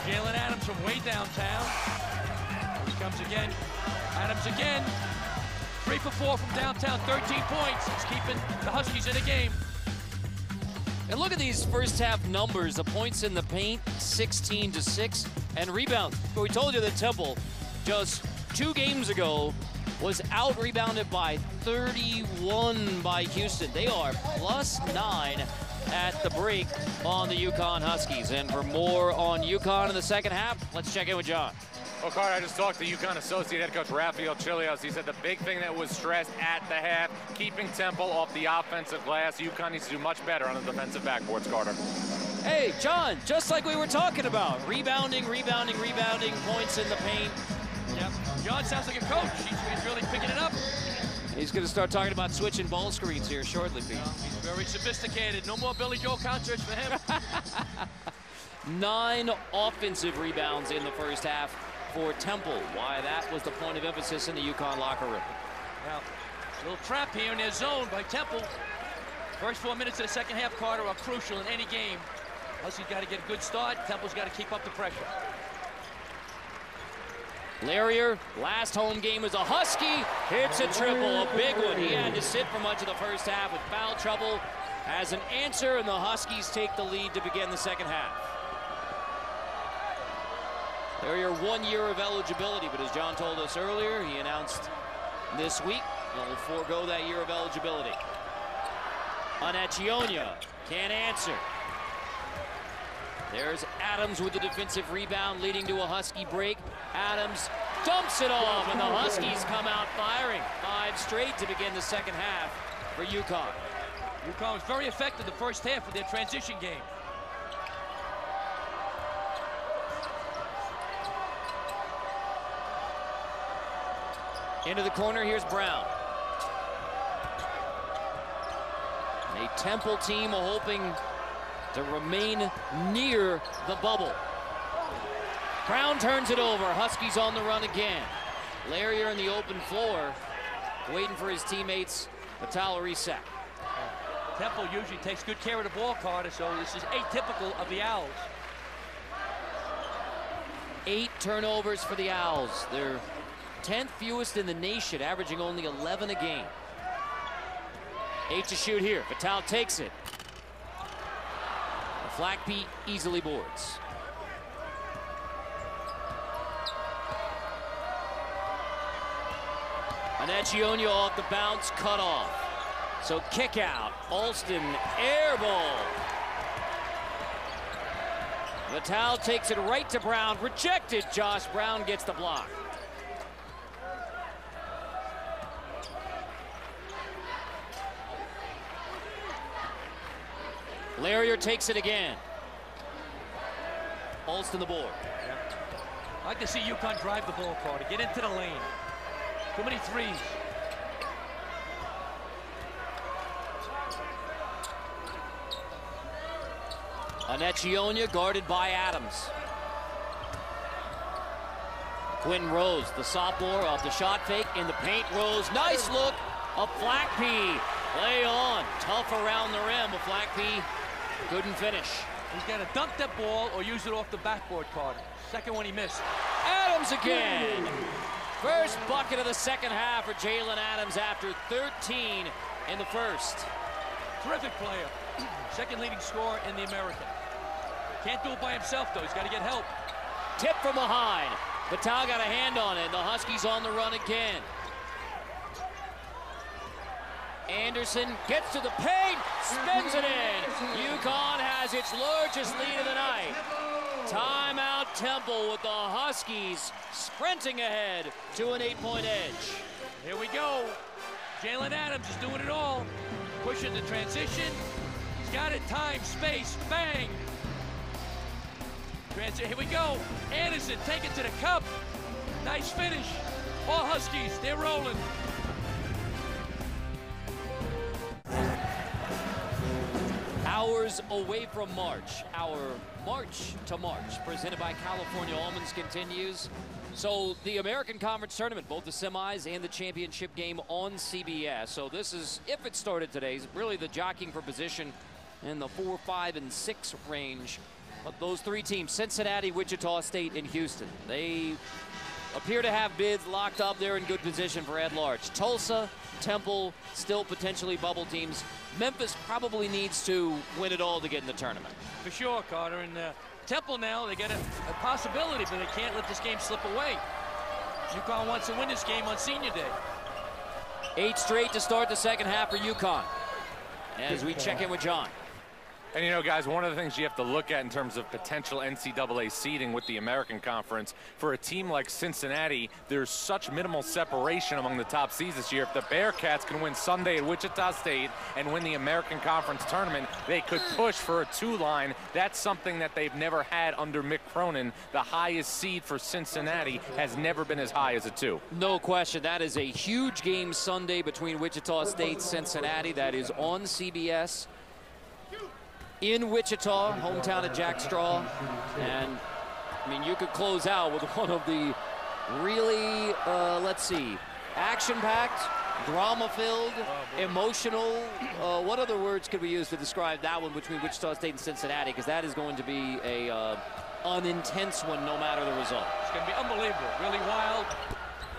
Jalen Adams from way downtown. He comes again. Adams again. 3 for 4 from downtown. 13 points. It's keeping the Huskies in the game. And look at these first half numbers. The points in the paint, 16-6, and rebounds. But we told you that Temple just 2 games ago was out-rebounded by 31 by Houston. They are +9 at the break on the UConn Huskies. And for more on UConn in the second half, let's check in with John. Well, Carter, I just talked to UConn associate head coach Rafael Chilios. He said the big thing that was stressed at the half, keeping Temple off the offensive glass. UConn needs to do much better on the defensive backboards, Carter. Hey, John, just like we were talking about. Rebounding, points in the paint. Yep. John sounds like a coach. He's really picking it up. He's going to start talking about switching ball screens here shortly, Pete. He's very sophisticated. No more Billy Joel concerts for him. 9 offensive rebounds in the first half for Temple. Why that was the point of emphasis in the UConn locker room. Now, a little trap here in their zone by Temple. First 4 minutes of the second half, Carter, are crucial in any game. Huskies got to get a good start. Temple's got to keep up the pressure. Larrier, last home game as a Husky, hits a triple, a big one. He had to sit for much of the first half with foul trouble as an answer, and the Huskies take the lead to begin the second half. Larrier 1 year of eligibility, but as John told us earlier, he announced this week he'll forego that year of eligibility. Onechionia can't answer. There's Adams with the defensive rebound, leading to a Husky break. Adams dumps it off, and the Huskies come out firing. 5 straight to begin the second half for UConn. UConn was very effective the first half of their transition game. Into the corner, here's Brown. A Temple team hoping to remain near the bubble. Brown turns it over. Huskies on the run again. Larrier in the open floor, waiting for his teammates. Vital reset. Temple usually takes good care of the ball, Carter, so this is atypical of the Owls. 8 turnovers for the Owls. They're 10th fewest in the nation, averaging only 11 a game. 8 to shoot here. Vital takes it. Flackby easily boards. Onechionia off the bounce, cut off. So kick out. Alston, air ball. Vital takes it right to Brown. Rejected. Josh Brown gets the block. Larrier takes it again. Alston the board. Yeah. I like to see UConn drive the ball, Carter. Get into the lane. Too many threes. Onechionia guarded by Adams. Quinn Rose, the sophomore, off the shot fake in the paint. Rose, nice look. A Flackby. Play on. Tough around the rim. A Flackby couldn't finish. He's got to dump that ball or use it off the backboard, Carter. Second one he missed. Adams again. First bucket of the second half for Jalen Adams after 13 in the first. Terrific player. Second leading scorer in the American. Can't do it by himself, though. He's got to get help. Tip from behind. Vital got a hand on it. The Huskies on the run again. Anderson gets to the paint, spins it in. UConn has its largest lead of the night. Timeout Temple with the Huskies sprinting ahead to an 8-point edge. Here we go. Jalen Adams is doing it all. Pushing the transition. He's got it, time, space, bang. Here we go. Anderson, take it to the cup. Nice finish. All Huskies, they're rolling. Hours away from March. Our March to March, presented by California Almonds, continues. So the American Conference Tournament, both the semis and the championship game on CBS. So this is, if it started today, really the jockeying for position in the 4, 5, and 6 range. But those 3 teams, Cincinnati, Wichita State, and Houston, they appear to have bids locked up. They're in good position for at-large. Tulsa, Temple, still potentially bubble teams. Memphis probably needs to win it all to get in the tournament. For sure, Carter. And Temple now, they get a possibility, but they can't let this game slip away. UConn wants to win this game on Senior Day. 8 straight to start the second half for UConn. As we check in with John. And, you know, guys, one of the things you have to look at in terms of potential NCAA seeding with the American Conference, for a team like Cincinnati, there's such minimal separation among the top seeds this year. If the Bearcats can win Sunday at Wichita State and win the American Conference tournament, they could push for a 2-line. That's something that they've never had under Mick Cronin. The highest seed for Cincinnati has never been as high as a 2. No question. That is a huge game Sunday between Wichita State and Cincinnati. That is on CBS. In Wichita, hometown of Jack Straw. And, I mean, you could close out with one of the really, let's see, action-packed, drama-filled, emotional. What other words could we use to describe that one between Wichita State and Cincinnati? Because that is going to be a an intense one no matter the result. It's going to be unbelievable, really wild.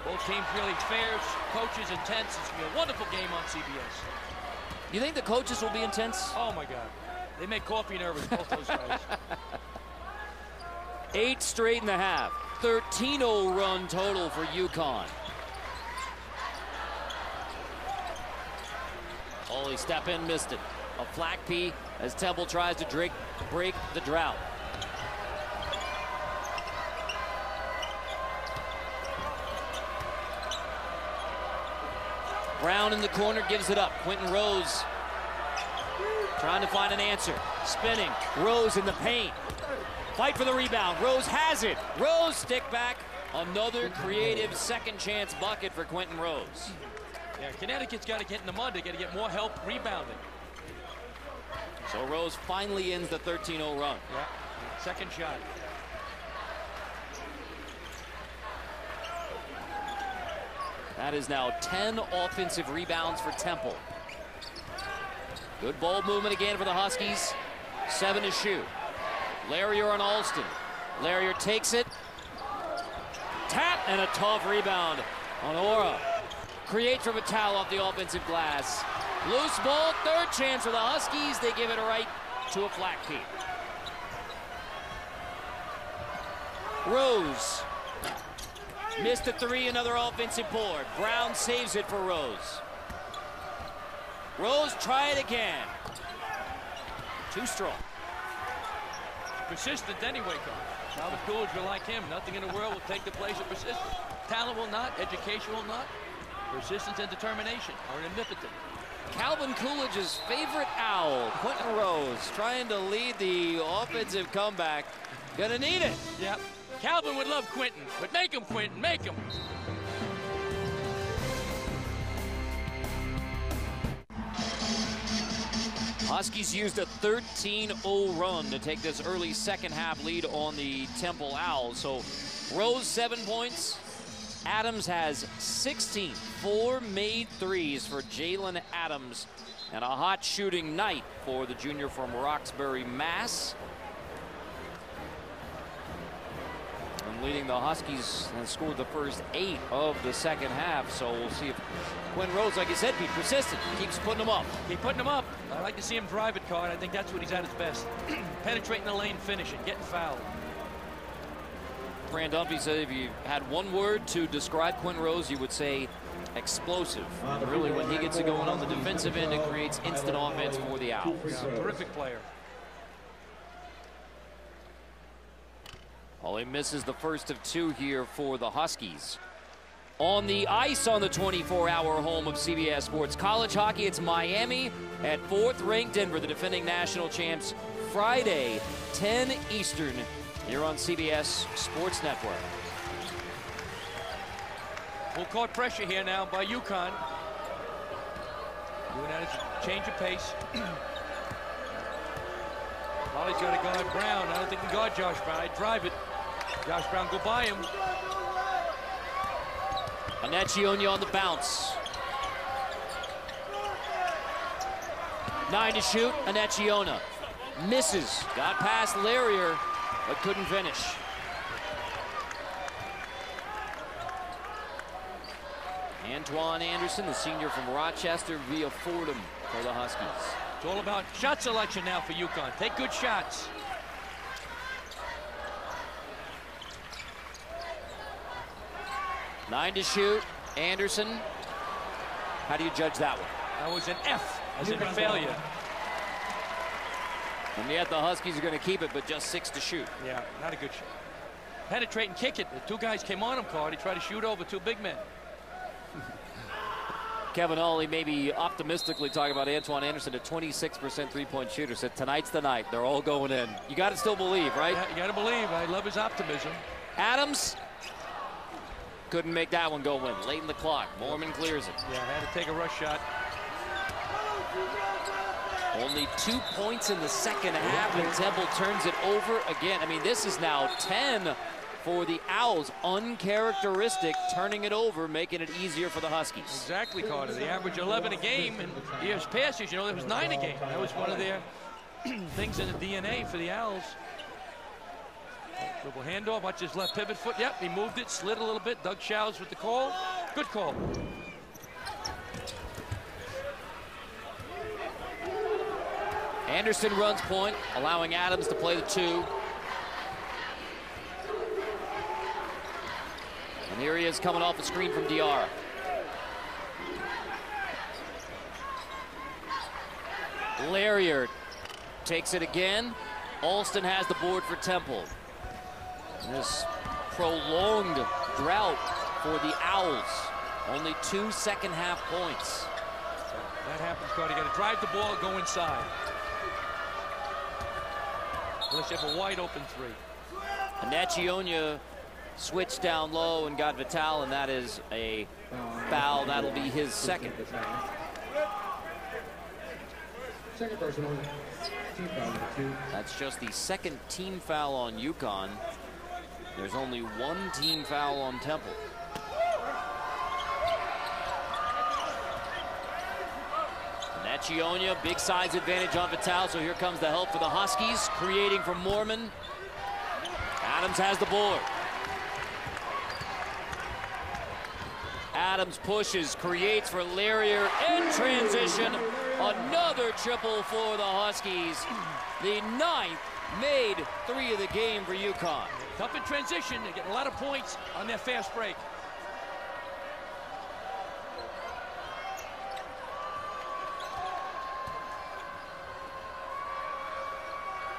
Both teams really fair, coaches intense. It's going to be a wonderful game on CBS. You think the coaches will be intense? Oh my God. They make coffee nervous, both those guys. 8 straight in the half. 13-0 run total for UConn. Holy step in, missed it. A flat P as Temple tries to break the drought. Brown in the corner gives it up. Quentin Rose trying to find an answer. Spinning. Rose in the paint. Fight for the rebound. Rose has it. Rose stick back. Another creative second chance bucket for Quentin Rose. Yeah, Connecticut's got to get in the mud. They got to get more help rebounding. So Rose finally ends the 13-0 run. Yeah, second shot. That is now 10 offensive rebounds for Temple. Good ball movement again for the Huskies. 7 to shoot. Larrier on Alston. Larrier takes it. Tap and a tough rebound on Ora. Creates from a towel off the offensive glass. Loose ball, third chance for the Huskies. They give it right to a flat P. Rose. Missed a 3, another offensive board. Brown saves it for Rose. Rose, try it again. Too strong. Persistent anyway, Coach. Calvin Coolidge will like him. Nothing in the world will take the place of persistence. Talent will not, education will not. Persistence and determination are omnipotent. Calvin Coolidge's favorite owl, Quentin Rose, trying to lead the offensive comeback. Gonna need it. Yep. Calvin would love Quentin, but make him, Quentin, make him. Huskies used a 13-0 run to take this early second half lead on the Temple Owls. So Rose 7 points. Adams has 16. 4 made threes for Jalen Adams. And a hot shooting night for the junior from Roxbury, Mass. And leading the Huskies and scored the first 8 of the second half. So we'll see if Quentin Rose, like you said, be persistent. Keeps putting them up. Keep putting them up. I like to see him drive it, Card. I think that's what he's at his best. Penetrating the lane, finishing, getting fouled. Fran Dunphy said if you had one word to describe Quentin Rose, you would say explosive. And really, when he gets it going on the defensive end, it creates instant offense for the Owls. Yeah, terrific player. Well, he misses the first of 2 here for the Huskies. On the ice on the 24-hour home of CBS Sports College Hockey, it's Miami at 4th-ranked Denver, the defending national champs, Friday, 10 Eastern, here on CBS Sports Network. Full court pressure here now by UConn. Doing that is a change of pace. Molly's got to guard Brown. I don't think he can guard Josh Brown. I drive it. Josh Brown go by him. Anaccioni on the bounce. 9 to shoot. Anacciona misses. Got past Larrier, but couldn't finish. Antoine Anderson, the senior from Rochester, via Fordham for the Huskies. It's all about shot selection now for UConn. Take good shots. Nine to shoot. Anderson. How do you judge that one? That was an F, as in a failure. And yet the Huskies are going to keep it, but just 6 to shoot. Yeah, not a good shot. Penetrate and kick it. The 2 guys came on him, Card. He tried to shoot over 2 big men. Kevin Ollie maybe optimistically talking about Antoine Anderson, a 26% three-point shooter, said tonight's the night. They're all going in. You got to still believe, right? Yeah, you got to believe. I love his optimism. Adams couldn't make that one go in. Late in the clock. Mormon clears it. Yeah, had to take a rush shot. Only 2 points in the second half, and Temple turns it over again. I mean, this is now 10 for the Owls. Uncharacteristic, turning it over, making it easier for the Huskies. Exactly, Carter. They average 11 a game, and years past, you know, there was 9 a game. That was one of their things in the DNA for the Owls. Dribble handoff, watch his left pivot foot. Yep, he moved it, slid a little bit. Doug Showers with the call. Good call. Anderson runs point, allowing Adams to play the 2. And here he is coming off the screen from Diarra. Larrier takes it again. Alston has the board for Temple. This prolonged drought for the Owls. Only 2 second-half points. That happens, Carter. You got to drive the ball, go inside. Unless you have a wide-open 3. Anaccionia switched down low and got Vital, and that is a foul. That'll be his second. Second personal, team foul number 2. That's just the second team foul on UConn. There's only 1 team foul on Temple. Anaccionia, big size advantage on Vital, so here comes the help for the Huskies, creating for Mormon. Adams has the board. Adams pushes, creates for Larrier in transition. Another triple for the Huskies. The 9th made 3 of the game for UConn. Tough in transition. They get a lot of points on their fast break.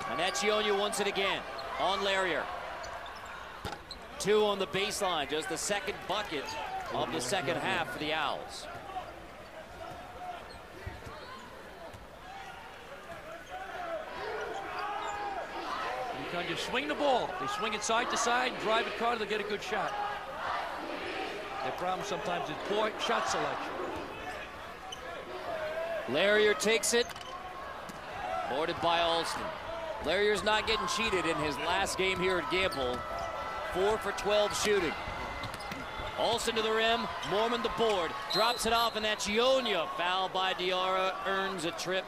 Anaccionia wants it again on Larrier. 2 on the baseline, just the second bucket of the second half for the Owls. UConn just swing the ball. They swing it side to side, drive it, Carter, they'll get a good shot. Their problem sometimes is poor shot selection. Larrier takes it, boarded by Alston. Larrier's not getting cheated in his last game here at Gamble. 4 for 12 shooting. Alston to the rim, Mormon the board, drops it off, and Anaccionia, fouled by Diarra, earns a trip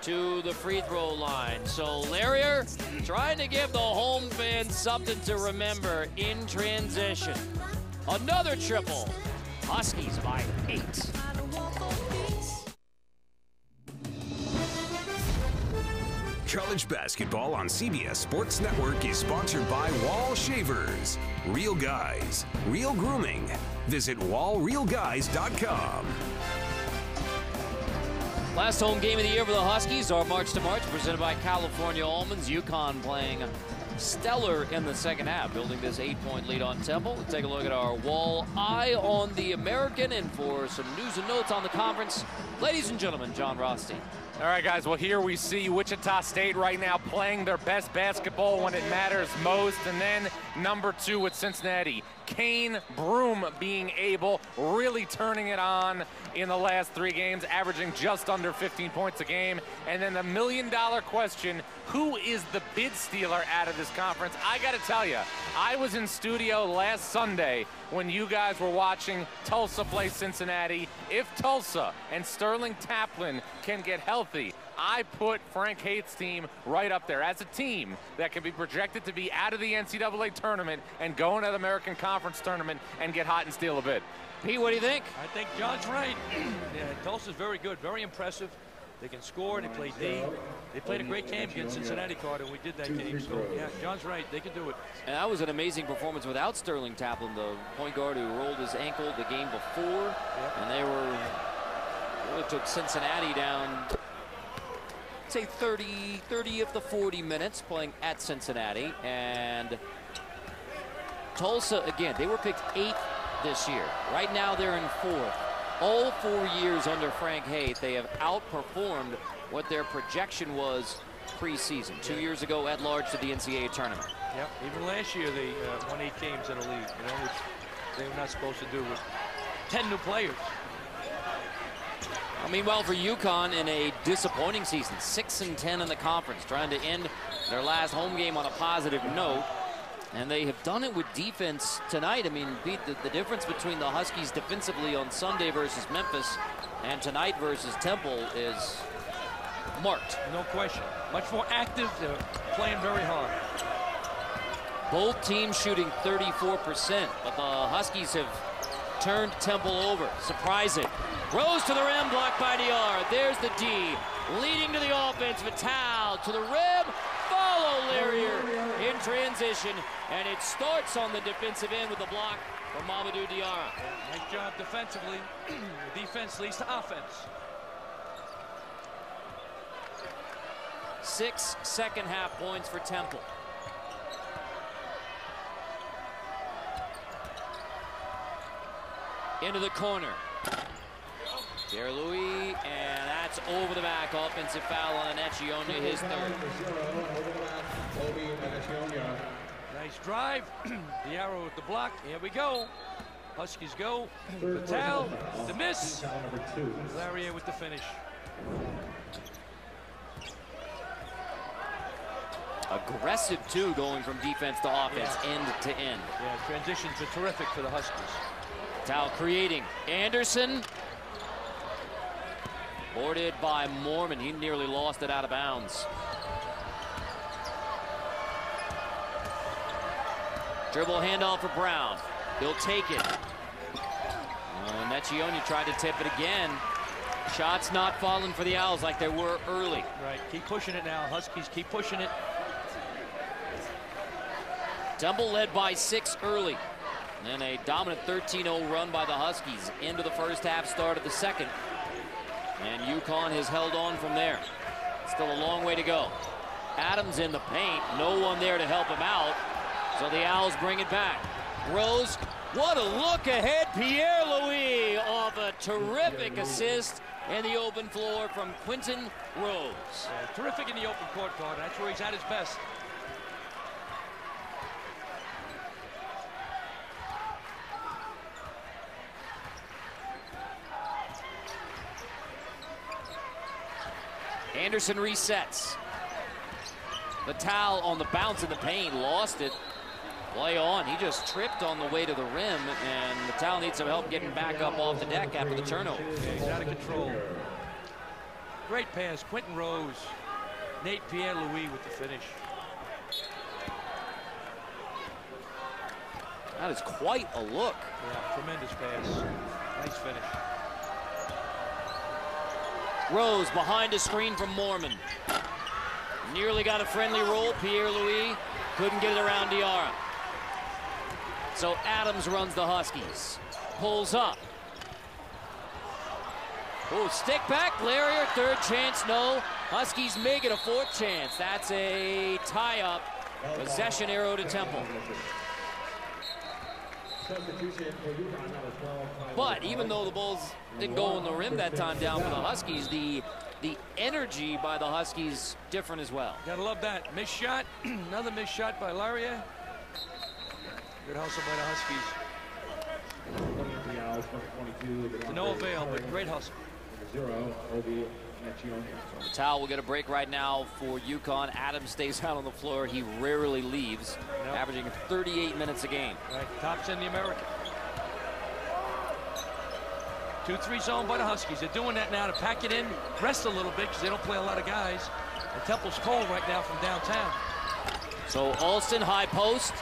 to the free throw line. So Larrier trying to give the home fans something to remember in transition. Another triple. Huskies by 8. College basketball on CBS Sports Network is sponsored by Wall Shavers. Real guys, real grooming. Visit wallrealguys.com. Last home game of the year for the Huskies, our March to March, presented by California Almonds. UConn playing stellar in the second half, building this 8-point lead on Temple. Let's take a look at our wall eye on the American, and for some news and notes on the conference, ladies and gentlemen, John Rothstein. All right, guys, well, here we see Wichita State right now playing their best basketball when it matters most. And then number 2 with Cincinnati, Kane Broome being able, really turning it on in the last 3 games, averaging just under 15 points a game. And then the million-dollar question, who is the bid stealer out of this conference? I got to tell you, I was in studio last Sunday when you guys were watching Tulsa play Cincinnati. If Tulsa and Sterling Taplin can get healthy, I put Frank Haith's team right up there as a team that can be projected to be out of the NCAA tournament and go into the American Conference tournament and get hot and steal a bid. Pete, what do you think? I think John's right. Yeah, Tulsa's very good, very impressive. They can score, they play D. They played a great game against Cincinnati, Carter. We did that game. So, yeah, John's right. They can do it. And that was an amazing performance without Sterling Taplin, the point guard who rolled his ankle the game before. Yep. And they really took Cincinnati down, say 30 of the 40 minutes playing at Cincinnati. And Tulsa, again, they were picked 8th this year. Right now they're in 4th. All 4 years under Frank Haith, they have outperformed what their projection was preseason. 2 years ago at large to the NCAA tournament. Yep, even last year they won 8 games in a league, which they were not supposed to do with 10 new players. Meanwhile, for UConn, in a disappointing season, 6-10 in the conference, trying to end their last home game on a positive note. And they have done it with defense tonight. I mean, Pete, the difference between the Huskies defensively on Sunday versus Memphis and tonight versus Temple is marked. No question. Much more active. They're playing very hard. Both teams shooting 34%, but the Huskies have turned Temple over. Surprising. Rose to the rim, blocked by Diarra. There's the D. Leading to the offense, Vital to the rim. Follow Larrier in transition, and it starts on the defensive end with a block from Mamadou Diarra. Nice job defensively. Defense leads to offense. 6 second-half points for Temple. Into the corner. Pierre-Louis, and that's over the back. Offensive foul on Anecchionia, his third. Nice drive. The arrow with the block. Here we go. Huskies go. Vital, the miss. Larrier with the finish. Aggressive, too, going from defense to offense, end to end. Yeah, transitions are terrific for the Huskies. Vital creating. Anderson. Boarded by Mormon. He nearly lost it out of bounds. Dribble handoff for Brown. He'll take it. Anecchionia tried to tip it again. Shots not falling for the Owls like they were early. Right, keep pushing it now. Huskies keep pushing it. Temple led by 6 early. And a dominant 13-0 run by the Huskies into the first half, start of the second. And UConn has held on from there. Still a long way to go. Adams in the paint. No one there to help him out. So the Owls bring it back. Rose, what a look ahead. Pierre-Louis off a terrific assist in the open floor from Quentin Rose. Yeah, terrific in the open court, Carter. That's where he's at his best. Anderson resets. Vital on the bounce in the paint, lost it. Play on. He just tripped on the way to the rim, and Vital needs some help getting back up off the deck after the turnover. Yeah, he's out of control. Great pass, Quentin Rose. Nate Pierre-Louis with the finish. That is quite a look. Yeah, tremendous pass. Nice finish. Rose behind a screen from Mormon. Nearly got a friendly roll. Pierre-Louis couldn't get it around Diarra. So Adams runs the Huskies. Pulls up. Oh, stick back. Larrier, third chance, no. Huskies make it a fourth chance. That's a tie-up. Possession arrow to Temple. But even though the Bulls didn't go on the rim that time down for the Huskies, the energy by the Huskies different as well. Gotta love that. Missed shot. Another missed shot by Larrier. Good hustle by the Huskies. To no avail, but great hustle. Vital will get a break right now for UConn. Adams stays out on the floor. He rarely leaves, averaging 38 minutes a game. Right, tops in the American. 2-3 zone by the Huskies. They're doing that now to pack it in, rest a little bit because they don't play a lot of guys. And Temple's cold right now from downtown. So Alston, high post.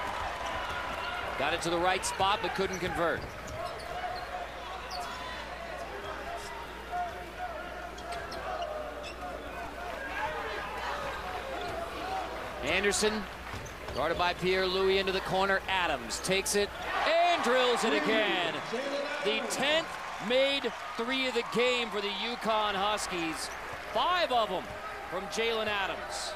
Got it to the right spot, but couldn't convert. Anderson, guarded by Pierre-Louis into the corner. Adams takes it and drills it again. The 10th made 3 of the game for the UConn Huskies. 5 of them from Jalen Adams.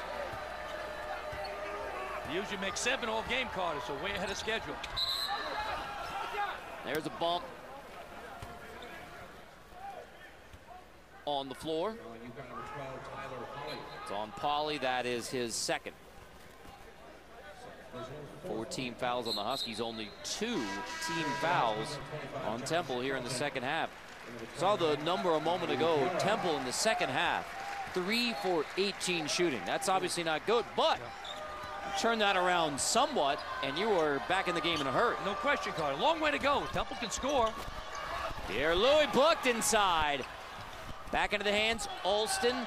They usually make 7 all game, Carter, so way ahead of schedule. There's a bump on the floor. It's on Pauly. That is his second. 4 team fouls on the Huskies, only 2 team fouls on Temple here in the second half. Saw the number a moment ago. Temple in the second half, 3 for 18 shooting. That's obviously not good, but turn that around somewhat, and you are back in the game in a hurry. No question, Carter. Long way to go. Temple can score. Pierre-Louis blocked inside. Back into the hands, Alston.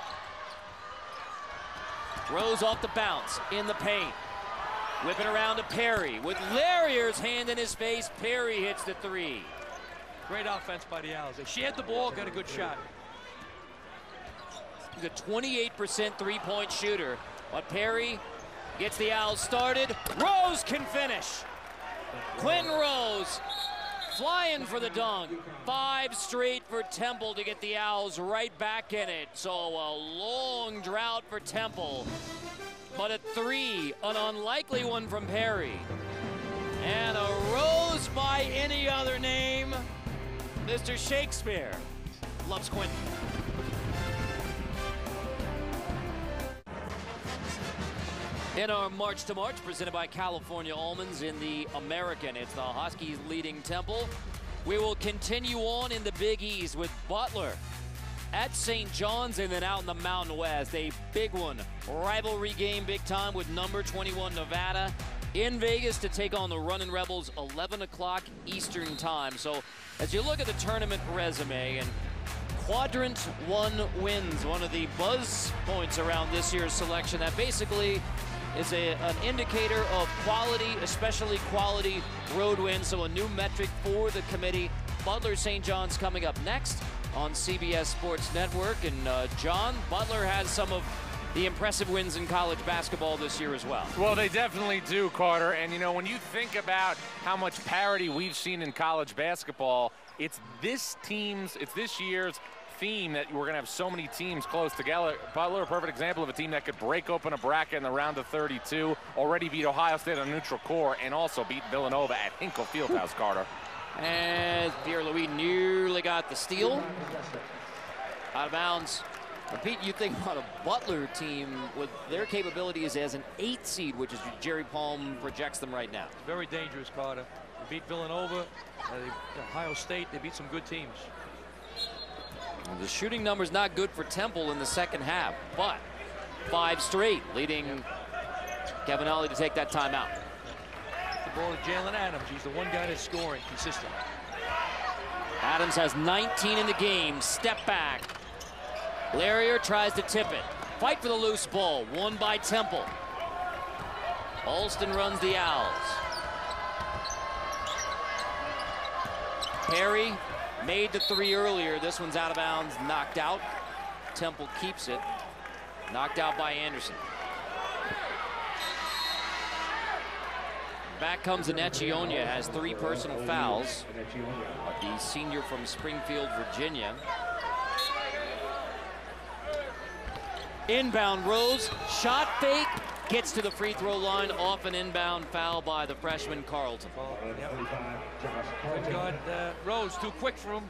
Rose off the bounce, in the paint. Whip it around to Perry. With Larrier's hand in his face, Perry hits the three. Great offense by the Owls. They shared the ball, got a good shot. He's a 28% three-point shooter. But Perry gets the Owls started. Rose can finish. Quentin Rose flying for the dunk. 5 straight for Temple to get the Owls right back in it. So a long drought for Temple. But a three, an unlikely one from Perry. And a Rose by any other name. Mr. Shakespeare loves Quentin. In our March to March, presented by California Almonds in the American, it's the Huskies leading Temple. We will continue on in the Big East with Butler at St. John's, and then out in the Mountain West, a big one. Rivalry game big time with number 21 Nevada in Vegas to take on the Runnin' Rebels, 11 o'clock Eastern time. So as you look at the tournament resume, and Quadrant 1 wins, one of the buzz points around this year's selection that basically is an indicator of quality, especially quality road wins. So a new metric for the committee. Butler St. John's coming up next on CBS Sports Network. And John, Butler has some of the impressive wins in college basketball this year as well. Well, they definitely do, Carter. And, you know, when you think about how much parity we've seen in college basketball, it's this year's theme that we're going to have so many teams close together. Butler, a perfect example of a team that could break open a bracket in the round of 32, already beat Ohio State on neutral court, and also beat Villanova at Hinkle Fieldhouse, Carter. And Pierre-Louis nearly got the steal. Out of bounds. But Pete, you think about a Butler team with their capabilities as an 8 seed, which is Jerry Palm projects them right now. Very dangerous, Carter. They beat Villanova, Ohio State. They beat some good teams. The shooting number's not good for Temple in the second half, but 5 straight, leading Kevin Ollie to take that timeout. The ball to Jalen Adams. He's the one guy that's scoring consistent. Adams has 19 in the game. Step back. Larrier tries to tip it. Fight for the loose ball. Won by Temple. Alston runs the Owls. Perry made the 3 earlier. This one's out of bounds, knocked out. Temple keeps it. Knocked out by Anderson. Back comes Anecchionia, has 3 personal fouls. The senior from Springfield, Virginia. Inbound Rose, shot fake, gets to the free throw line off an inbound foul by the freshman Carlton. Good God, Rose too quick for him,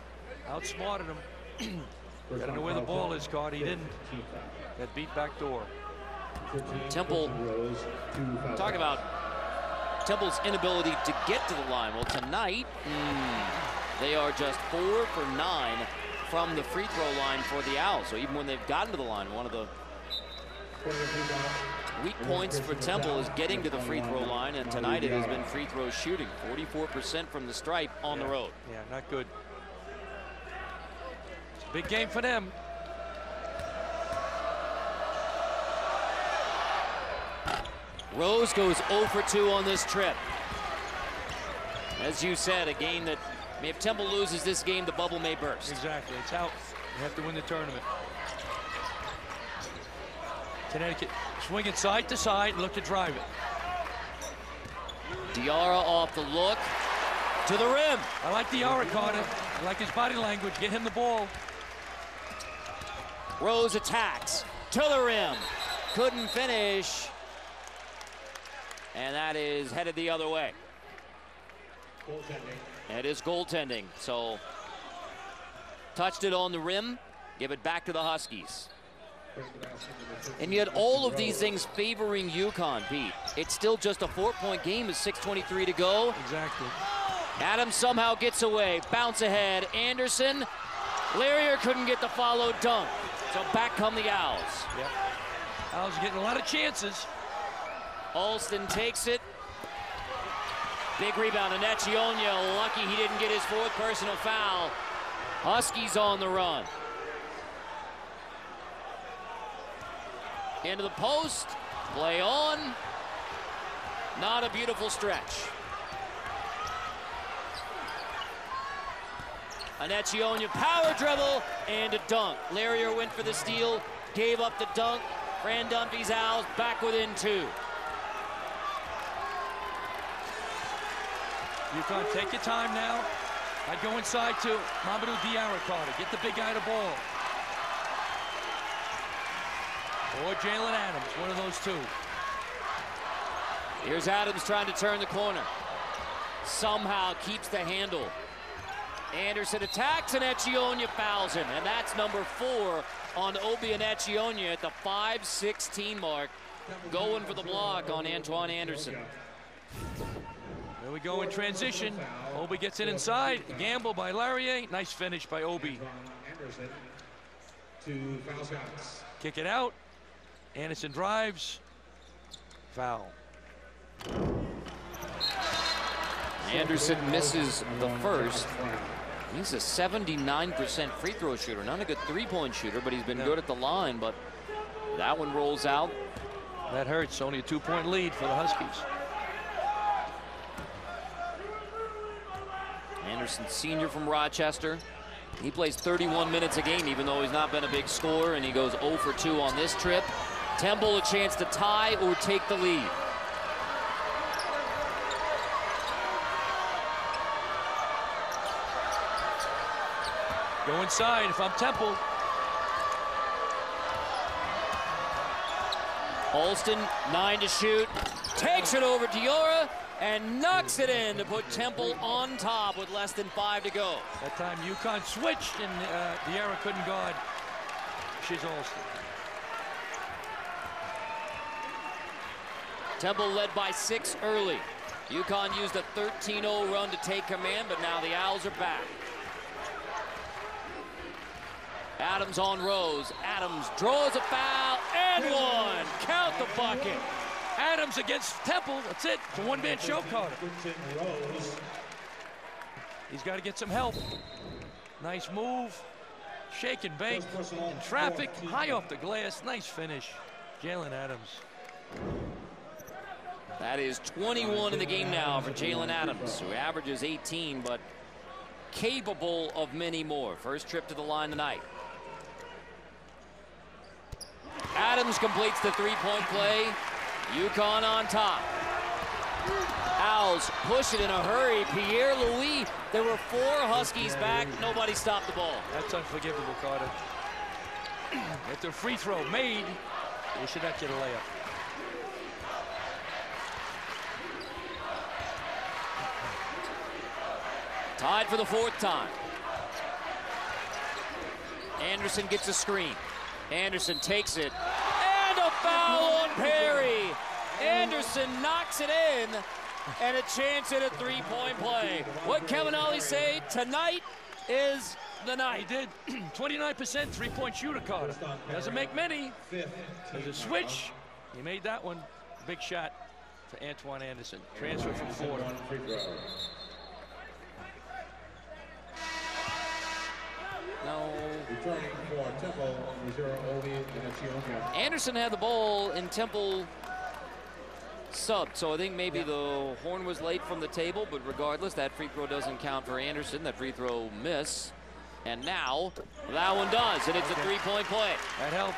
outsmarted him. Got to know where the ball is, Carter. He didn't. Got beat back door. Temple, talk about Temple's inability to get to the line. Well, tonight, they are just 4 for 9 from the free throw line for the Owls. So even when they've gotten to the line, one of the weak points for Temple is getting to the free throw line, and tonight it has been free throw shooting. 44% from the stripe on the road. Yeah, not good. It's a big game for them. Rose goes 0 for 2 on this trip. As you said, a game that if Temple loses this game, the bubble may burst. Exactly, it's out. They have to win the tournament. Connecticut swinging side to side and look to drive it. Diarra off the look to the rim. I like Diarra, Carter. I like his body language. Get him the ball. Rose attacks to the rim. Couldn't finish. And that is headed the other way. It is goaltending. So touched it on the rim. Give it back to the Huskies. And yet all of these things favoring UConn, Pete. It's still just a 4-point game with 6:23 to go. Exactly. Adams somehow gets away. Bounce ahead. Anderson. Larrier couldn't get the follow dunk. So back come the Owls. Yep. Owls are getting a lot of chances. Alston takes it. Big rebound. Anecchionia lucky he didn't get his 4th personal foul. Huskies on the run. Into the post. Play on. Not a beautiful stretch. Anecchionia power dribble and a dunk. Larrier went for the steal, gave up the dunk. Fran Dunphy's Owls back within 2. UConn, take your time now. I'd go inside to Mamadou Diarra, Carter. Get the big guy the ball. Or Jalen Adams, one of those two. Here's Adams trying to turn the corner. Somehow keeps the handle. Anderson attacks, and Anecchionia fouls him. And that's number 4 on Obi Anecchionia at the 5:16 mark. Going for the block on Antoine Anderson. There we go in transition. Obi gets it inside. Gamble by Larrier. Nice finish by Obi. Anderson, 2 foul shots. Kick it out. Anderson drives. Foul. Anderson misses the first. He's a 79% free throw shooter. Not a good three-point shooter, but he's been good at the line. But that one rolls out. That hurts. Only a 2-point lead for the Huskies. Anderson, senior from Rochester. He plays 31 minutes a game, even though he's not been a big scorer, and he goes 0 for 2 on this trip. Temple a chance to tie or take the lead. Go inside if I'm Temple. Alston, 9 to shoot. Takes it over Diarra and knocks it in to put Temple on top with less than 5 to go. That time UConn switched and Diarra couldn't guard Shiz Alston. Temple led by 6 early. UConn used a 13-0 run to take command, but now the Owls are back. Adams on Rose. Adams draws a foul and one. Count the bucket. Adams against Temple. That's it. It's a one-man show, Carter. He's got to get some help. Nice move. Shake and bake. In traffic. High off the glass. Nice finish. Jalen Adams. That is 21 in the game now for Jalen Adams, who averages 18, but capable of many more. First trip to the line tonight. Adams completes the three-point play. UConn on top. Owls push it in a hurry. Pierre-Louis, there were 4 Huskies back. Nobody stopped the ball. That's unforgivable, Carter. Get the free throw made, they should not get a layup. Tied for the 4th time. Anderson gets a screen. Anderson takes it. And a foul on Perry. Anderson knocks it in. And a chance at a three-point play. What Kevin Ollie say? Tonight is the night. He did. 29% three-point shooter, Carter. Doesn't make many. There's a switch. He made that one. Big shot for Antoine Anderson. Transfer from Florida. No. Returning for Temple, Anderson had the ball in Temple subbed, so I think maybe the horn was late from the table, but regardless, that free throw doesn't count for Anderson. That free throw miss. And now that one does, and it's a three-point play. That helps.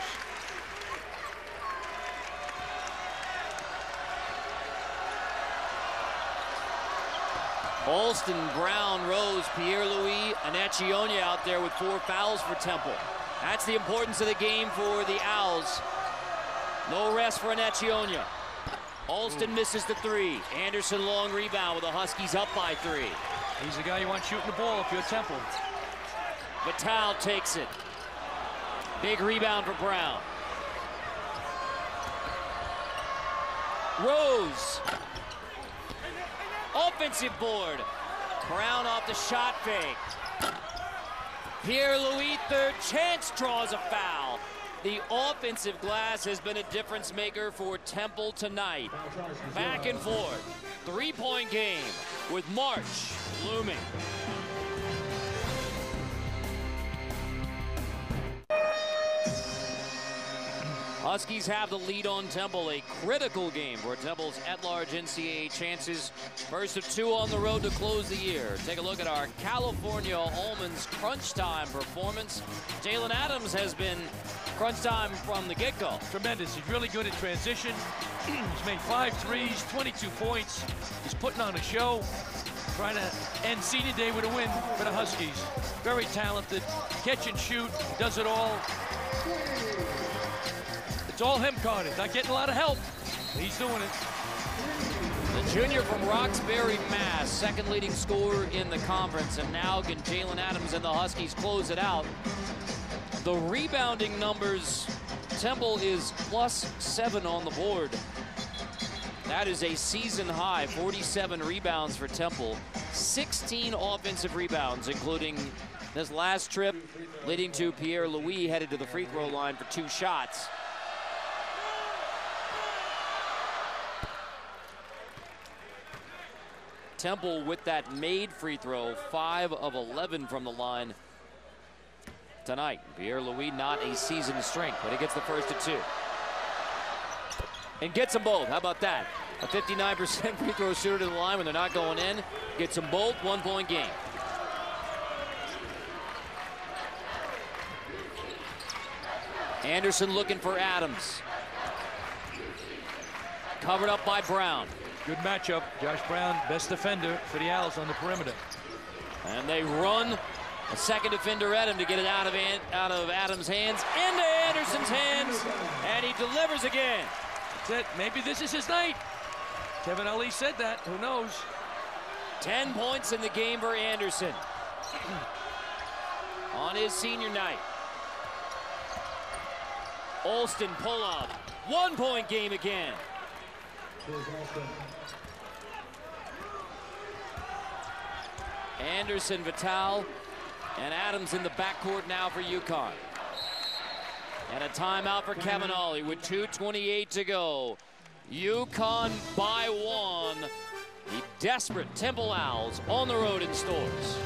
Alston, Brown, Rose, Pierre-Louis, Anecchionia out there with 4 fouls for Temple. That's the importance of the game for the Owls. No rest for Anecchionia. Alston misses the 3. Anderson long rebound with the Huskies up by 3. He's the guy you want shooting the ball if you're Temple. Vital takes it. Big rebound for Brown. Rose. Offensive board. Brown off the shot fake. Pierre-Louis, third chance, draws a foul. The offensive glass has been a difference maker for Temple tonight. Back and forth. Three-point game with March looming. Huskies have the lead on Temple, a critical game for Temple's at-large NCAA chances. First of 2 on the road to close the year. Take a look at our California Almonds crunch time performance. Jalen Adams has been crunch time from the get-go. Tremendous. He's really good at transition. He's made 5 threes, 22 points. He's putting on a show, trying to end senior day with a win for the Huskies. Very talented, catch and shoot, does it all. It's all him, Carter. Not getting a lot of help. He's doing it. The junior from Roxbury, Mass, second leading scorer in the conference. And now can Jalen Adams and the Huskies close it out. The rebounding numbers, Temple is +7 on the board. That is a season high, 47 rebounds for Temple. 16 offensive rebounds, including this last trip, leading to Pierre Louis headed to the free throw line for 2 shots. Temple with that made free throw, 5 of 11 from the line tonight. Pierre Louis not a seasoned strength, but he gets the first of 2. And gets them both. How about that? A 59% free throw shooter to the line when they're not going in. Gets them both, 1-point game. Anderson looking for Adams. Covered up by Brown. Good matchup. Josh Brown, best defender for the Owls on the perimeter. And they run a second defender at him to get it out of Adams' hands into Anderson's hands, and he delivers again. That's it. Maybe this is his night. Kevin Ali said that. Who knows? 10 points in the game for Anderson on his senior night. Alston pull up. 1-point game again. Anderson, Vital, and Adams in the backcourt now for UConn. And a timeout for Kevin Ollie with 2:28 to go. UConn by 1. The desperate Temple Owls on the road in Stores.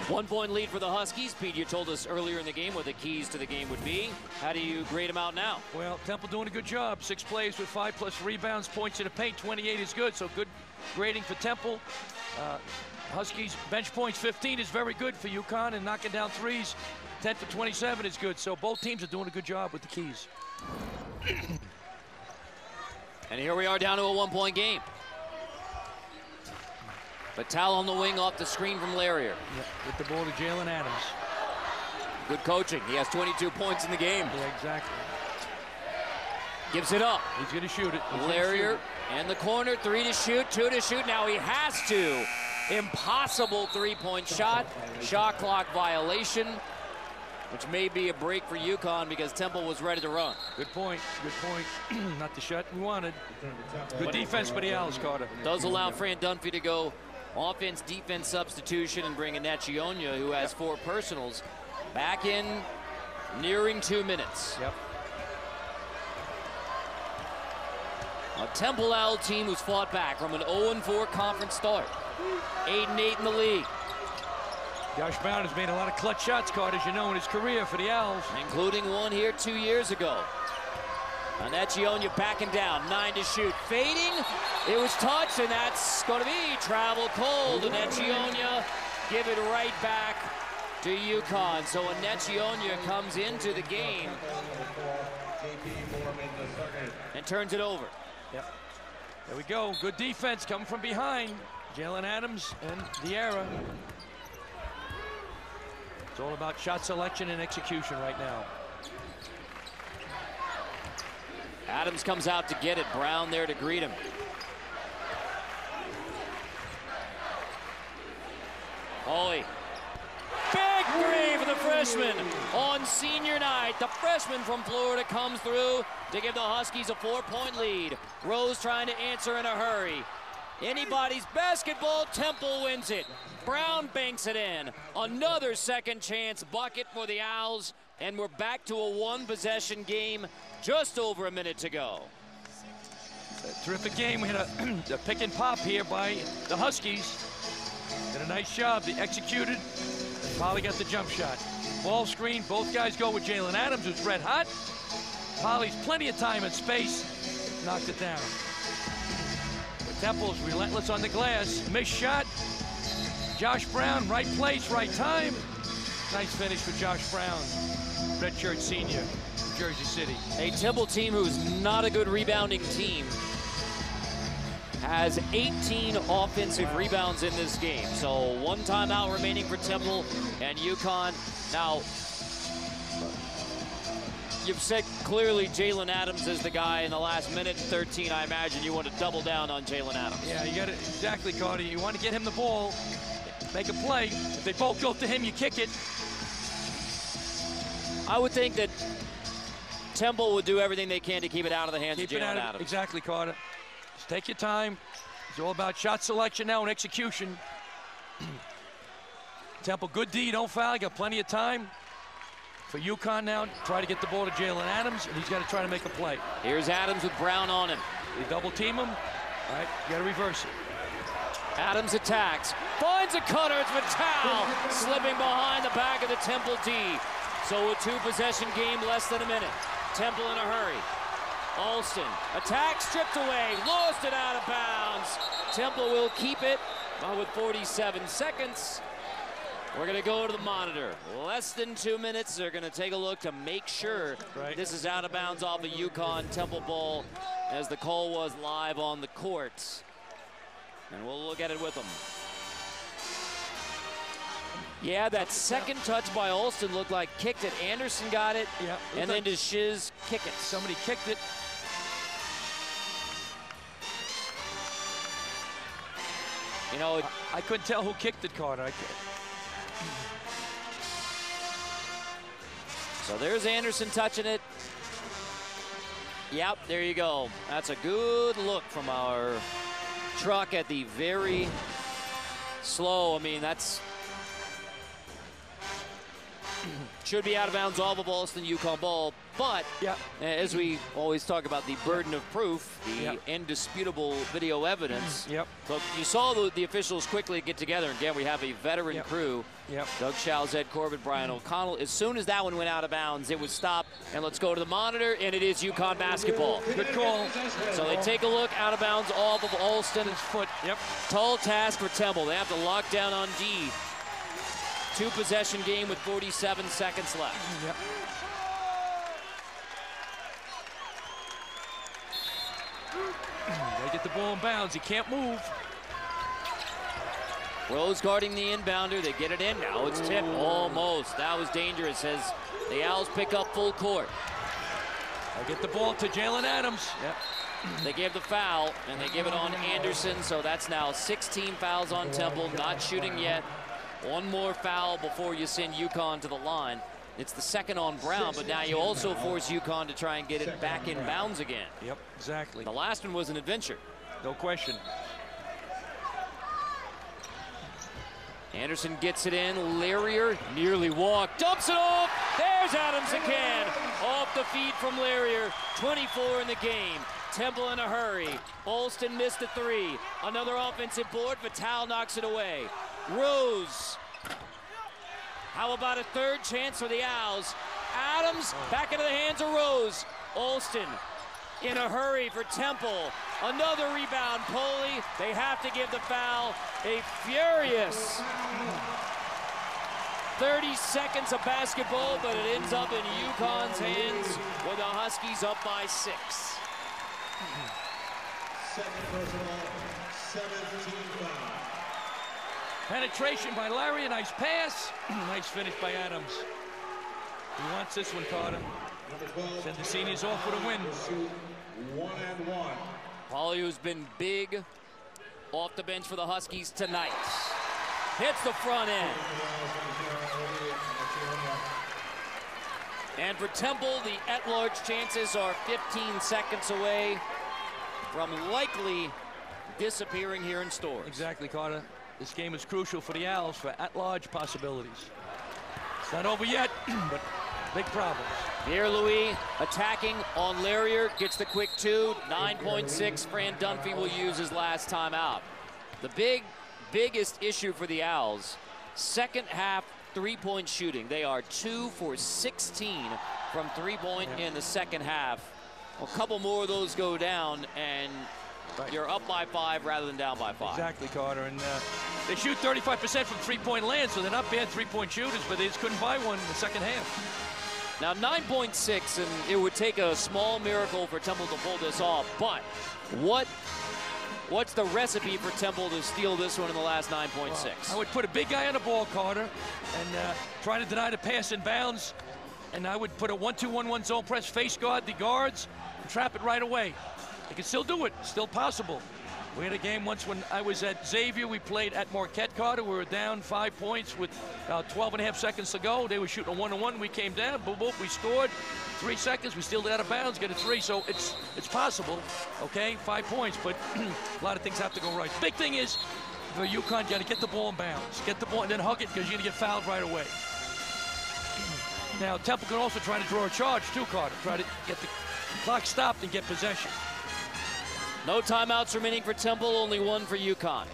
1-point lead for the Huskies. Pete, you told us earlier in the game what the keys to the game would be. How do you grade them out now? Well, Temple doing a good job. 6 plays with 5+ rebounds, points in the paint. 28 is good, so good grading for Temple. Huskies bench points 15 is very good for UConn, and knocking down threes 10 for 27 is good. So both teams are doing a good job with the keys. And here we are down to a 1-point game. Vital on the wing off the screen from Larrier. Yeah, with the ball to Jalen Adams. Good coaching. He has 22 points in the game. Yeah, exactly. Gives it up. He's going to shoot it. Larrier in the corner, 3 to shoot, 2 to shoot. Now he has to. Impossible 3-point shot. Shot clock violation, which may be a break for UConn because Temple was ready to run. Good point. Good point. Not the shot we wanted. Good defense by the Owls, Carter. Does allow Fran Dunphy to go offense-defense substitution and bring in Nechionia, who has 4 personals, back in nearing 2 minutes. Yep. A Temple Owl team who's fought back from an 0-4 conference start. 8-8 in the league. Josh Brown has made a lot of clutch shots, Carter, as you know, in his career for the Owls. Including one here 2 years ago. And Nechionia backing down, 9 to shoot. Fading, it was touched, and that's going to be travel cold. And Nechionia give it right back to UConn. So when Nechionia comes into the game and turns it over. Yep. There we go. Good defense coming from behind. Jalen Adams and Diarra. It's all about shot selection and execution right now. Adams comes out to get it. Brown there to greet him. Ollie. Big three for the freshman on senior night. The freshman from Florida comes through to give the Huskies a 4-point lead. Rose trying to answer in a hurry. Anybody's basketball, Temple wins it. Brown banks it in. Another second chance bucket for the Owls, and we're back to a 1-possession game, just over a minute to go. A terrific game. We had a pick and pop here by the Huskies. Did a nice job. They executed. Polly got the jump shot. Ball screen, both guys go with Jalen Adams, who's red hot. Polley's plenty of time and space, knocked it down. But Temple's relentless on the glass. Missed shot. Josh Brown, right place, right time. Nice finish for Josh Brown, redshirt senior, Jersey City. A Temple team who's not a good rebounding team has 18 offensive rebounds in this game. So one timeout remaining for Temple and UConn. Now, you've said clearly Jalen Adams is the guy in the last minute and 13. I imagine you want to double down on Jalen Adams. Yeah, you got it. Exactly, Carter. You want to get him the ball, make a play. If they both go to him, you kick it. I would think that Temple would do everything they can to keep it out of the hands of Jalen Adams. Exactly, Carter. Just take your time. It's all about shot selection now and execution. Temple, good D, don't foul. Got plenty of time. For UConn now, try to get the ball to Jalen Adams, and he's got to try to make a play. Here's Adams with Brown on him. They double team him. All right, you got to reverse it. Adams attacks, finds a cutter. It's Vitale slipping behind the back of the Temple D. So a two-possession game, less than a minute. Temple in a hurry. Alston, attack stripped away, lost it out of bounds. Temple will keep it with 47 seconds. We're going to go to the monitor. Less than 2 minutes. They're going to take a look to make sure this is out of bounds off the UConn Temple ball, as the call was live on the court. And we'll look at it with them. Yeah, that second touch by Alston looked like kicked it. Anderson got it, and then does Shiz kick it? Somebody kicked it. You know, I couldn't tell who kicked it, Carter. So there's Anderson touching it. Yep, there you go. That's a good look from our truck at the very slow. I mean, that's should be out of bounds off of Alston UConn ball. But as we always talk about the burden of proof, the indisputable video evidence. So you saw the officials quickly get together. Again, we have a veteran crew. Doug Schals, Ed Corbett, Brian O'Connell. As soon as that one went out of bounds, it was stopped. And let's go to the monitor, and it is UConn basketball. Good call. So they take a look, out of bounds off of Alston's foot. Tall task for Temple. They have to lock down on D. Two-possession game with 47 seconds left. They get the ball in bounds. He can't move. Rose guarding the inbounder. They get it in. Now it's tipped. Almost. That was dangerous as the Owls pick up full court. They get the ball to Jalen Adams. They gave the foul, and they give it on Anderson. So that's now 16 fouls on Temple. Not shooting yet. One more foul before you send UConn to the line. It's the second on Brown, but now you also force UConn to try and get it back in bounds again. Exactly. The last one was an adventure. No question. Anderson gets it in. Larrier nearly walked. Dumps it off. There's Adams again. Off the feed from Larrier. 24 in the game. Temple in a hurry. Alston missed the three. Another offensive board. Vitale knocks it away. Rose. How about a third chance for the Owls? Adams back into the hands of Rose. Alston in a hurry for Temple. Another rebound, Polley. They have to give the foul. A furious 30 seconds of basketball, but it ends up in UConn's hands with the Huskies up by 6. Second personal, 17 foul. Penetration by Larry, a nice pass. Nice finish by Adams. He wants this one, Carter. Send the seniors off with a win. 1-1. Polley, who's been big off the bench for the Huskies tonight. Hits the front end. And for Temple, the at-large chances are 15 seconds away from likely disappearing here in Storrs. Exactly, Carter. This game is crucial for the Owls for at-large possibilities. It's not over yet, but big problems. Pierre-Louis attacking on Larrier, gets the quick two. 9.6, Fran Dunphy will use his last time out. The biggest issue for the Owls, second half three-point shooting. They are 2 for 16 from three-point in the second half. A couple more of those go down, and you're up by 5 rather than down by 5. Exactly, Carter. And they shoot 35% from three-point land, so they're not bad three-point shooters, but they just couldn't buy one in the second half. Now 9.6, and it would take a small miracle for Temple to pull this off. But what's the recipe for Temple to steal this one in the last 9.6? I would put a big guy on the ball, Carter, and try to deny the pass in bounds. And I would put a 1-2-1-1 zone press, face guard the guards, and trap it right away. They can still do it, still possible. We had a game once when I was at Xavier. We played at Marquette, Carter. We were down 5 points with 12.5 seconds to go. They were shooting a 1-on-1. We came down, boom, boom, we scored. 3 seconds, we steal it out of bounds, get a 3. So it's possible, okay? 5 points, but a lot of things have to go right. Big thing is, for UConn, you got to get the ball in bounds. Get the ball and then hug it, because you're going to get fouled right away. Now, Temple can also try to draw a charge, too, Carter. Try to get the clock stopped and get possession. No timeouts remaining for Temple, only one for UConn.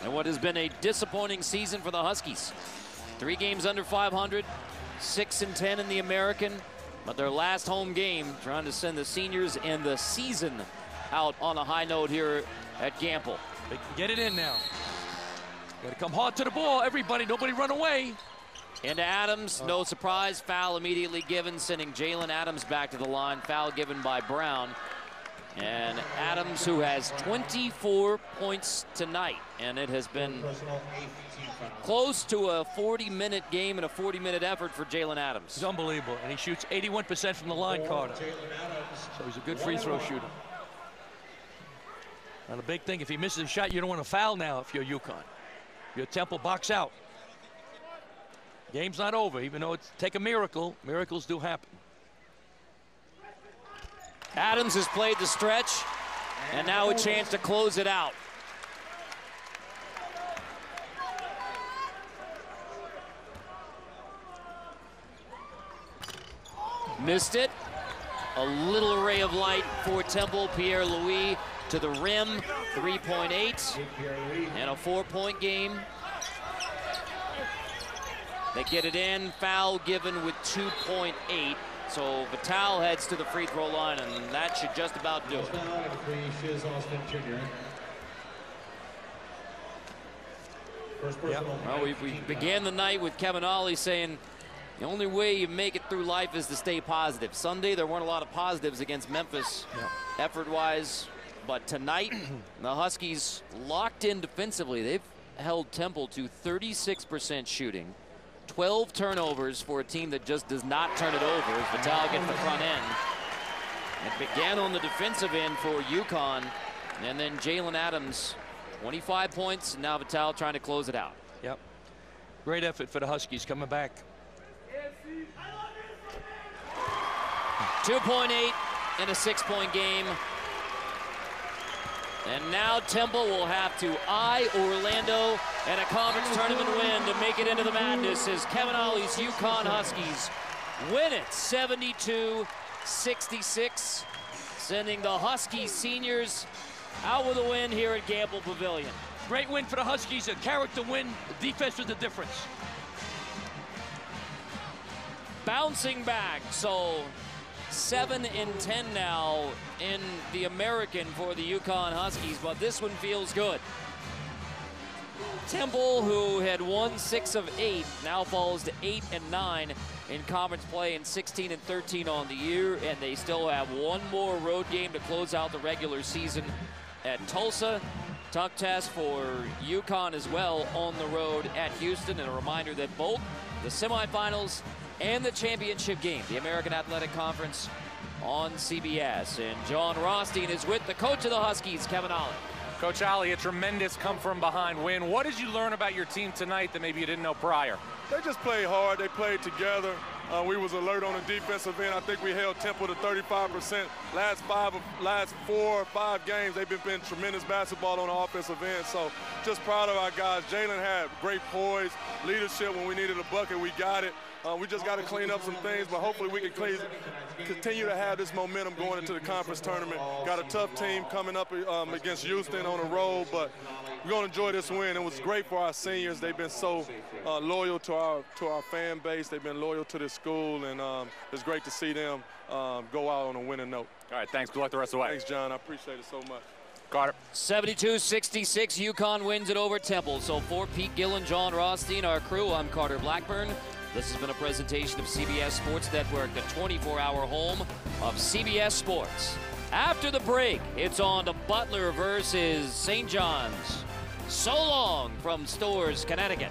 And what has been a disappointing season for the Huskies. 3 games under 500, 6-10 in the American, but their last home game trying to send the seniors and the season out on a high note here at Gamble. They can get it in now. Got to come hard to the ball, everybody, nobody run away. Into Adams, no surprise, foul immediately given, sending Jalen Adams back to the line. Foul given by Brown. And Adams, who has 24 points tonight, and it has been close to a 40-minute game and a 40-minute effort for Jalen Adams. It's unbelievable, and he shoots 81% from the line, Carter. So he's a good free throw shooter. Now the big thing, if he misses a shot, you don't want to foul now if you're UConn. Your Temple box out. Game's not over, even though it's take a miracle. Miracles do happen. Adams has played the stretch, and now a chance to close it out. Missed it. A little ray of light for Temple. Pierre-Louis to the rim, 3.8, and a 4-point game. They get it in, foul given with 2.8. So Vital heads to the free throw line, and that should just about do it. Yep. Well, we began the night with Kevin Ollie saying the only way you make it through life is to stay positive. Sunday, there weren't a lot of positives against Memphis effort-wise, but tonight, the Huskies locked in defensively. They've held Temple to 36% shooting. 12 turnovers for a team that just does not turn it over as Vital gets the front end. It began on the defensive end for UConn, and then Jalen Adams, 25 points, and now Vital trying to close it out. Yep. Great effort for the Huskies coming back. 2.8 in a 6-point game. And now Temple will have to eye Orlando and a conference tournament win to make it into the madness as Kevin Ollie's UConn Huskies win it 72-66, sending the Husky seniors out with a win here at Gamble Pavilion. Great win for the Huskies, a character win. The defense was the difference. Bouncing back, so 7-10 now in the American for the UConn Huskies, but this one feels good. Temple, who had won 6 of 8, now falls to 8-9 in conference play and 16-13 on the year, and they still have one more road game to close out the regular season at Tulsa. Tough test for UConn as well on the road at Houston, and a reminder that both the semifinals and the championship game, the American Athletic Conference, on CBS. And John Rothstein is with the coach of the Huskies, Kevin Ollie. Coach Ollie, a tremendous come-from-behind win. What did you learn about your team tonight that maybe you didn't know prior? They just played hard. They played together. We was alert on the defensive end. I think we held Temple to 35%. Last 4 or 5 games, they've been playing tremendous basketball on the offensive end. So just proud of our guys. Jalen had great poise, leadership when we needed a bucket. We got it. We just got to clean up some things, but hopefully we can continue to have this momentum going into the conference tournament. Got a tough team coming up against Houston on the road, but we're going to enjoy this win. It was great for our seniors. They've been so loyal to our fan base. They've been loyal to this school, and it's great to see them go out on a winning note. All right, thanks. Good luck the rest of the way. Thanks, John. I appreciate it so much. Carter. 72-66, UConn wins it over Temple. So for Pete Gill and John Rothstein, our crew, I'm Carter Blackburn. This has been a presentation of CBS Sports Network, the 24-hour home of CBS Sports. After the break, it's on to Butler versus St. John's. So long from Storrs, Connecticut.